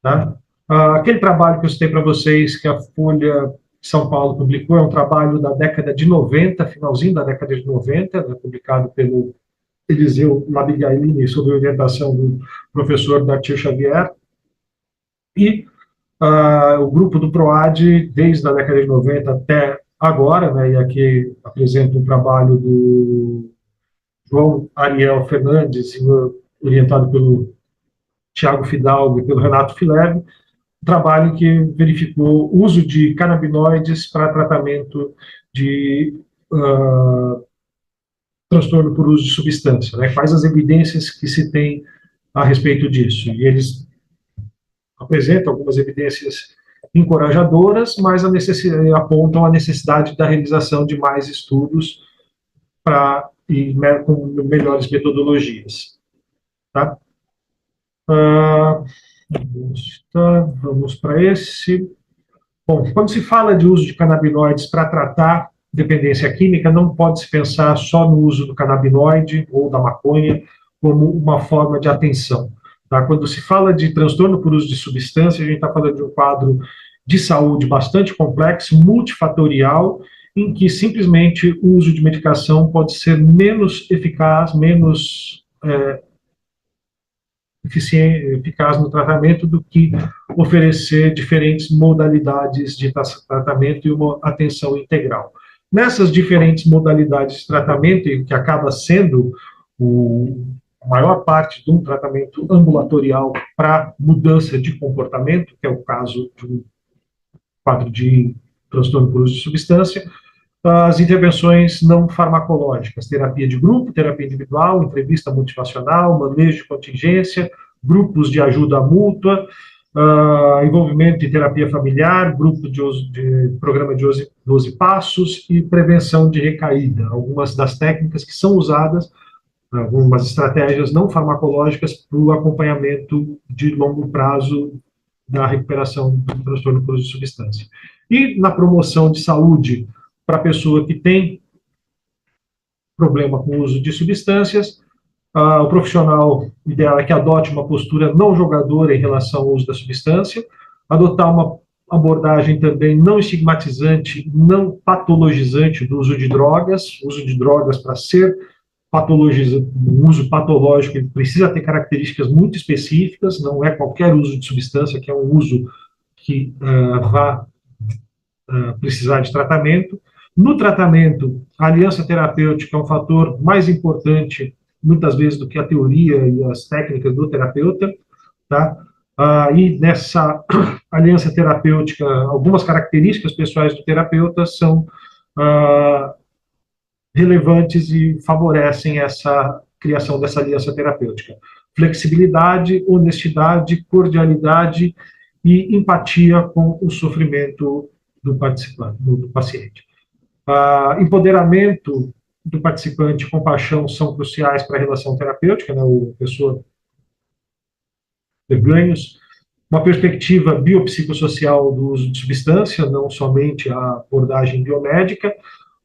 Tá? Aquele trabalho que eu citei para vocês, que a Folha de São Paulo publicou, é um trabalho da década de 90, finalzinho da década de 90, né, publicado pelo Eliseu Labigaini, sob orientação do professor Dartir Xavier, e o grupo do PROAD, desde a década de 90 até agora, né, e aqui apresento um trabalho do João Ariel Fernandes, orientado pelo Tiago Fidalgo e pelo Renato Fileve, um trabalho que verificou o uso de canabinoides para tratamento de transtorno por uso de substância, né, quais as evidências que se tem a respeito disso. E eles apresentam algumas evidências encorajadoras, mas apontam a necessidade da realização de mais estudos com melhores metodologias. Tá? Vamos para esse. Bom, quando se fala de uso de canabinoides para tratar dependência química, não pode se pensar só no uso do canabinoide ou da maconha como uma forma de atenção. Tá? Quando se fala de transtorno por uso de substância, a gente está falando de um quadro de saúde bastante complexo, multifatorial, em que simplesmente o uso de medicação pode ser menos eficaz, menos eficaz no tratamento do que oferecer diferentes modalidades de tratamento e uma atenção integral. Nessas diferentes modalidades de tratamento, que acaba sendo a maior parte de um tratamento ambulatorial para mudança de comportamento, que é o caso de um quadro de transtorno por uso de substância, as intervenções não farmacológicas, terapia de grupo, terapia individual, entrevista motivacional, manejo de contingência, grupos de ajuda mútua, envolvimento em terapia familiar, grupo de programa de 12 passos e prevenção de recaída. Algumas das técnicas que são usadas, algumas estratégias não farmacológicas para o acompanhamento de longo prazo da recuperação do transtorno por uso de substância. E na promoção de saúde para a pessoa que tem problema com o uso de substâncias. O profissional ideal é que adote uma postura não jogadora em relação ao uso da substância, adotar uma abordagem também não estigmatizante, não patologizante do uso de drogas. O uso de drogas, para ser patologizante, um uso patológico, ele precisa ter características muito específicas, não é qualquer uso de substância que é um uso que vá precisar de tratamento. No tratamento, a aliança terapêutica é um fator mais importante, muitas vezes, do que a teoria e as técnicas do terapeuta, tá? E nessa aliança terapêutica, algumas características pessoais do terapeuta são relevantes e favorecem essa criação dessa aliança terapêutica. Flexibilidade, honestidade, cordialidade e empatia com o sofrimento do participante, do paciente. Empoderamento do participante, compaixão são cruciais para a relação terapêutica, né? A pessoa ter ganhos. Uma perspectiva biopsicossocial do uso de substância, não somente a abordagem biomédica.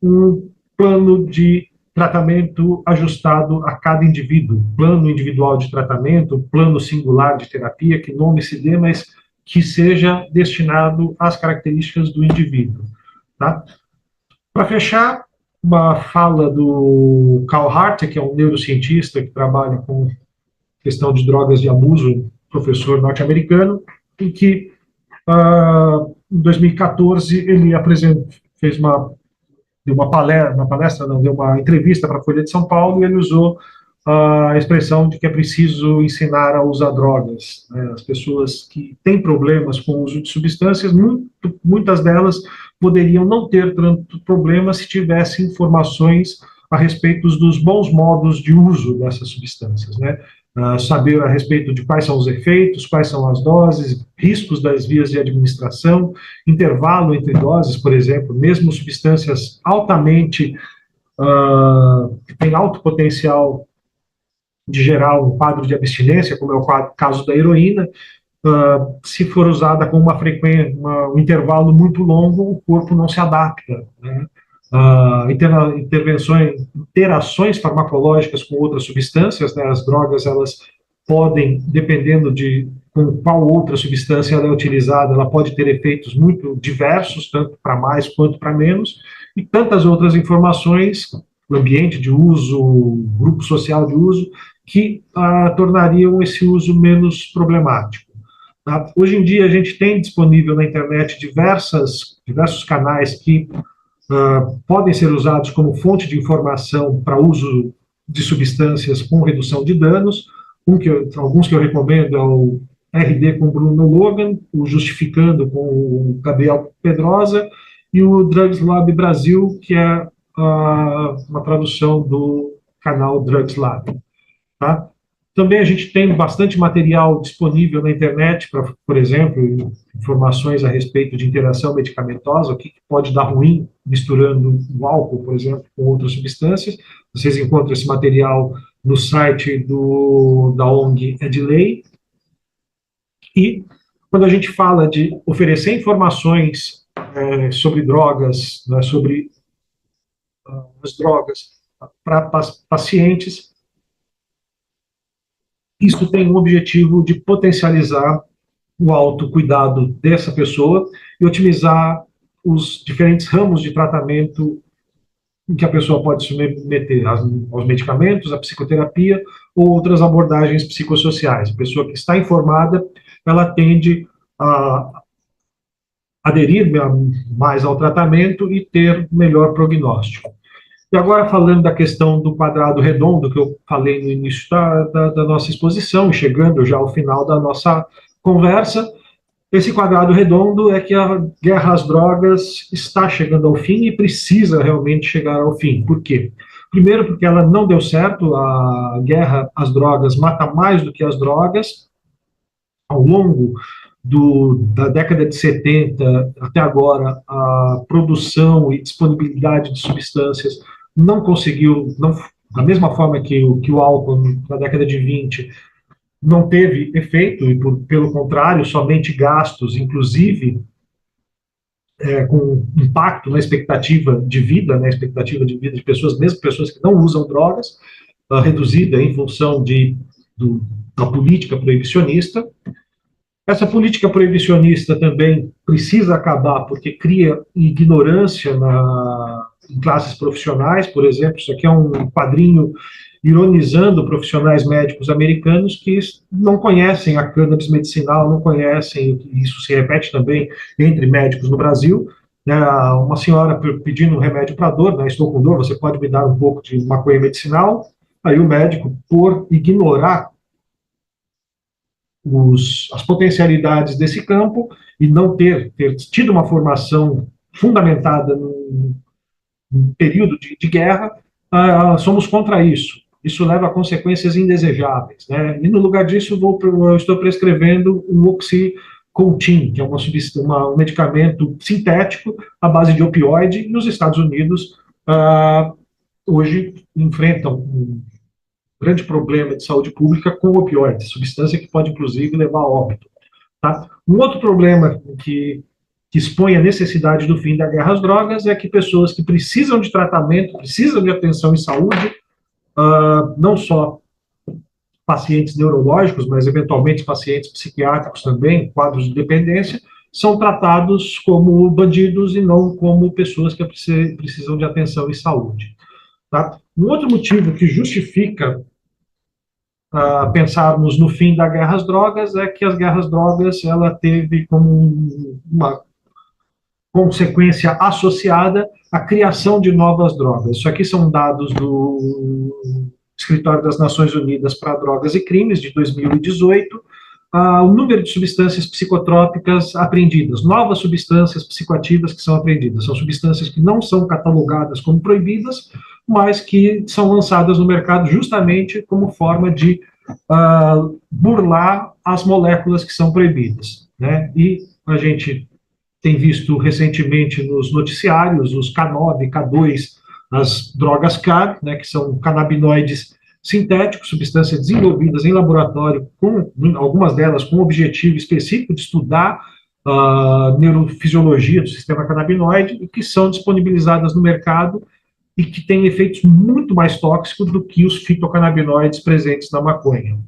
Um plano de tratamento ajustado a cada indivíduo, plano individual de tratamento, plano singular de terapia, que nome se dê, mas que seja destinado às características do indivíduo. Tá? Para fechar, uma fala do Carl Harter, que é um neurocientista que trabalha com questão de drogas de abuso, professor norte-americano, em que, em 2014, ele fez deu uma entrevista para a Folha de São Paulo, e ele usou a expressão de que é preciso ensinar a usar drogas. Né? As pessoas que têm problemas com o uso de substâncias, muitas delas poderiam não ter tanto problema se tivessem informações a respeito dos bons modos de uso dessas substâncias, né? Saber a respeito de quais são os efeitos, quais são as doses, riscos das vias de administração, intervalo entre doses, por exemplo, mesmo substâncias altamente, que têm alto potencial de gerar um quadro de abstinência, como é o caso da heroína, se for usada com uma frequência, um intervalo muito longo, o corpo não se adapta, né? Interações farmacológicas com outras substâncias, né? As drogas, elas podem, dependendo de com qual outra substância ela é utilizada, ela pode ter efeitos muito diversos, tanto para mais quanto para menos, e tantas outras informações, o ambiente de uso, o grupo social de uso, que tornariam esse uso menos problemático. Tá? Hoje em dia, a gente tem disponível na internet diversos canais que podem ser usados como fonte de informação para uso de substâncias com redução de danos. Alguns que eu recomendo é o RD com Bruno Logan, o Justificando com o Gabriel Pedrosa, e o Drugs Lab Brasil, que é uma tradução do canal Drugs Lab. Tá? Também a gente tem bastante material disponível na internet, para, por exemplo, informações a respeito de interação medicamentosa, o que pode dar ruim misturando o álcool, por exemplo, com outras substâncias. Vocês encontram esse material no site da ONG Edley. E quando a gente fala de oferecer informações sobre drogas, né, sobre as drogas para pacientes, isso tem o objetivo de potencializar o autocuidado dessa pessoa e otimizar os diferentes ramos de tratamento em que a pessoa pode se submeter aos medicamentos, à psicoterapia ou outras abordagens psicossociais. A pessoa que está informada, ela tende a aderir mais ao tratamento e ter melhor prognóstico. E agora, falando da questão do quadrado redondo, que eu falei no início da nossa exposição, chegando já ao final da nossa conversa, esse quadrado redondo é que a guerra às drogas está chegando ao fim e precisa realmente chegar ao fim. Por quê? Primeiro, porque ela não deu certo, a guerra às drogas mata mais do que as drogas. Ao longo da década de 70 até agora, a produção e disponibilidade de substâncias não conseguiu, da mesma forma que o álcool na década de 20 não teve efeito, e pelo contrário, somente gastos, inclusive com impacto na expectativa de vida, na expectativa de vida de pessoas, mesmo pessoas que não usam drogas, reduzida em função da política proibicionista. Essa política proibicionista também precisa acabar porque cria ignorância em classes profissionais, por exemplo. Isso aqui é um quadrinho ironizando profissionais médicos americanos que não conhecem a cannabis medicinal, não conhecem, isso se repete também entre médicos no Brasil. Uma senhora pedindo um remédio para dor, estou com dor, você pode me dar um pouco de maconha medicinal? Aí o médico, por ignorar as potencialidades desse campo e não ter tido uma formação fundamentada num período de guerra, somos contra isso. Isso leva a consequências indesejáveis, né? E no lugar disso, eu estou prescrevendo um oxycontin, que é um medicamento sintético à base de opioide. Nos Estados Unidos, hoje enfrentam um grande problema de saúde pública com opioides, substância que pode, inclusive, levar a óbito. Tá? Um outro problema que expõe a necessidade do fim da guerra às drogas é que pessoas que precisam de tratamento, precisam de atenção em saúde, não só pacientes neurológicos, mas eventualmente pacientes psiquiátricos também, quadros de dependência, são tratados como bandidos e não como pessoas que precisam de atenção em saúde. Tá? Um outro motivo que justifica pensarmos no fim da guerra às drogas é que as guerras às drogas ela teve como uma consequência associada à criação de novas drogas. Isso aqui são dados do Escritório das Nações Unidas para Drogas e Crimes, de 2018, o número de substâncias psicotrópicas apreendidas, novas substâncias psicoativas que são apreendidas. São substâncias que não são catalogadas como proibidas, mas que são lançadas no mercado justamente como forma de burlar as moléculas que são proibidas, né? E a gente tem visto recentemente nos noticiários os K9, K2, as drogas CAR, né, que são canabinoides sintéticos, substâncias desenvolvidas em laboratório, algumas delas com o objetivo específico de estudar a neurofisiologia do sistema canabinoide, e que são disponibilizadas no mercado e que têm efeitos muito mais tóxicos do que os fitocannabinoides presentes na maconha.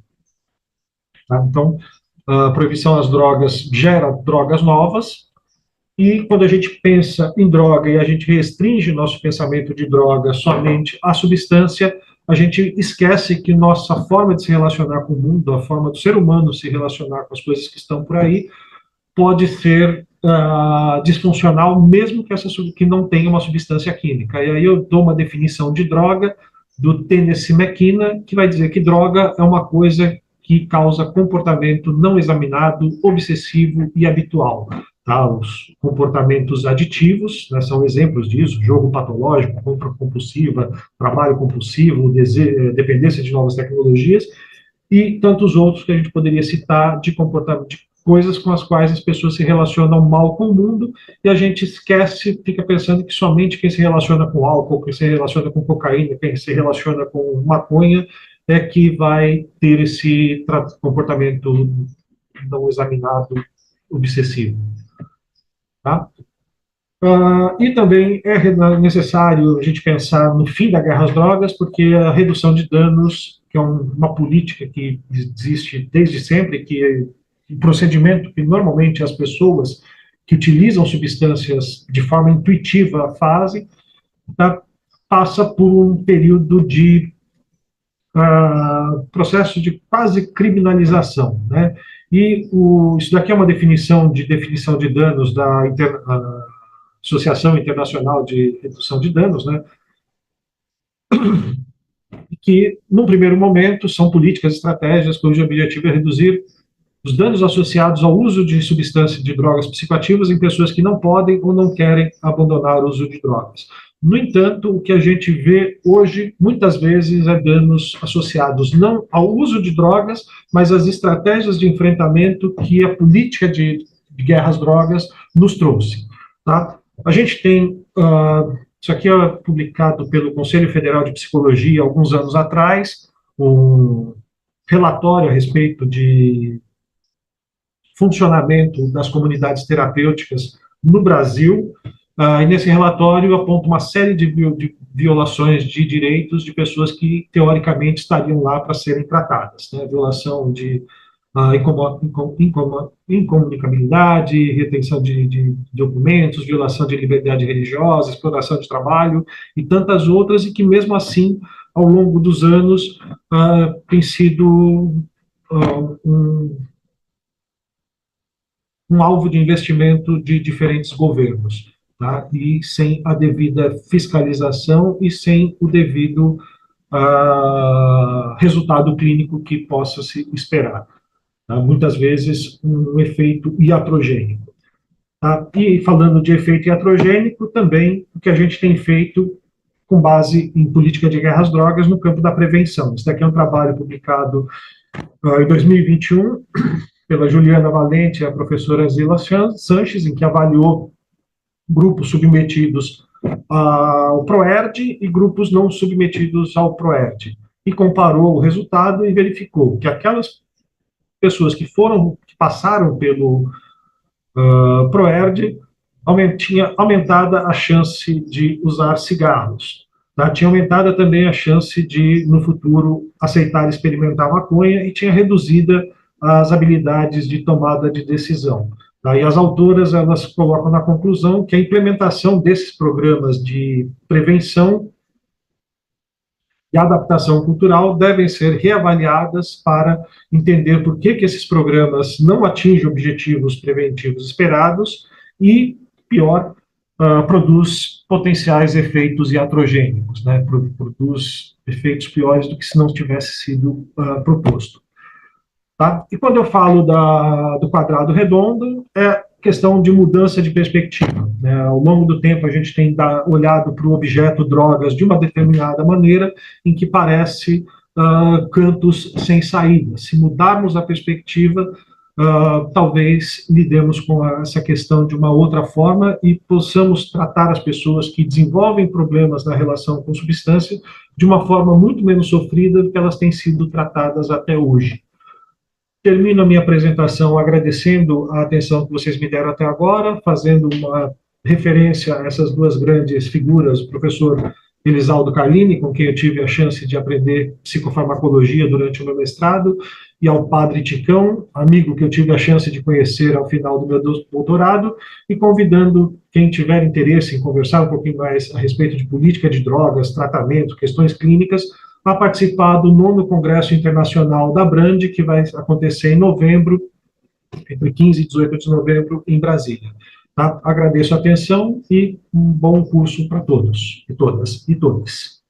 Tá? Então, a proibição às drogas gera drogas novas, e quando a gente pensa em droga e a gente restringe nosso pensamento de droga somente à substância, a gente esquece que nossa forma de se relacionar com o mundo, a forma do ser humano se relacionar com as coisas que estão por aí, pode ser disfuncional, mesmo que não tenha uma substância química. E aí eu dou uma definição de droga do Tennessee McKenna, que vai dizer que droga é uma coisa que causa comportamento não examinado, obsessivo e habitual. Tá? Os comportamentos aditivos, né, são exemplos disso: jogo patológico, compra compulsiva, trabalho compulsivo, dependência de novas tecnologias, e tantos outros que a gente poderia citar de comportamento, de coisas com as quais as pessoas se relacionam mal com o mundo, e a gente esquece, fica pensando que somente quem se relaciona com álcool, quem se relaciona com cocaína, quem se relaciona com maconha, é que vai ter esse comportamento não examinado, obsessivo. Tá? E também é necessário a gente pensar no fim da guerra às drogas, porque a redução de danos, que é uma política que existe desde sempre, que é um procedimento que normalmente as pessoas que utilizam substâncias de forma intuitiva fazem, tá? Passa por um período de processo de quase criminalização, né? E isso daqui é uma definição de danos da Associação Internacional de Redução de Danos, né? Que, num primeiro momento, são políticas, estratégias cujo objetivo é reduzir os danos associados ao uso de substâncias de drogas psicoativas em pessoas que não podem ou não querem abandonar o uso de drogas. No entanto, o que a gente vê hoje, muitas vezes, é danos associados não ao uso de drogas, mas às estratégias de enfrentamento que a política de guerra às drogas nos trouxe. Tá? A gente tem, isso aqui é publicado pelo Conselho Federal de Psicologia alguns anos atrás, um relatório a respeito de funcionamento das comunidades terapêuticas no Brasil, e nesse relatório aponta uma série de violações de direitos de pessoas que, teoricamente, estariam lá para serem tratadas, né? Violação de incomunicabilidade, retenção de documentos, violação de liberdade religiosa, exploração de trabalho e tantas outras, e que, mesmo assim, ao longo dos anos, tem sido um alvo de investimento de diferentes governos, tá? E sem a devida fiscalização e sem o devido resultado clínico que possa se esperar. Tá? Muitas vezes um efeito iatrogênico. Tá? E falando de efeito iatrogênico, também o que a gente tem feito com base em política de guerra às drogas no campo da prevenção. Isso daqui é um trabalho publicado em 2021 pela Juliana Valente e a professora Zila Sanches, em que avaliou grupos submetidos ao ProERD e grupos não submetidos ao ProERD, e comparou o resultado e verificou que aquelas pessoas que passaram pelo ProERD tinha aumentada a chance de usar cigarros, tá? Tinha aumentada também a chance de, no futuro, aceitar experimentar maconha, e tinha reduzida as habilidades de tomada de decisão. Tá? E as autoras, elas colocam na conclusão que a implementação desses programas de prevenção e adaptação cultural devem ser reavaliadas para entender por que esses programas não atingem objetivos preventivos esperados e, pior, produz potenciais efeitos iatrogênicos, né? Produz efeitos piores do que se não tivesse sido proposto. Tá? E quando eu falo do quadrado redondo, é questão de mudança de perspectiva, né? Ao longo do tempo, a gente tem olhado para o objeto drogas de uma determinada maneira, em que parece cantos sem saída. Se mudarmos a perspectiva, talvez lidemos com essa questão de uma outra forma e possamos tratar as pessoas que desenvolvem problemas na relação com substância de uma forma muito menos sofrida do que elas têm sido tratadas até hoje. Termino a minha apresentação agradecendo a atenção que vocês me deram até agora, fazendo uma referência a essas duas grandes figuras, o professor Elisaldo Carlini, com quem eu tive a chance de aprender psicofarmacologia durante o meu mestrado, e ao padre Ticão, amigo que eu tive a chance de conhecer ao final do meu doutorado, e convidando quem tiver interesse em conversar um pouquinho mais a respeito de política de drogas, tratamento, questões clínicas, a participar do 9º Congresso Internacional da BRAND, que vai acontecer em novembro, entre 15 e 18 de novembro, em Brasília. Tá? Agradeço a atenção e um bom curso para todos, e todas, e todos.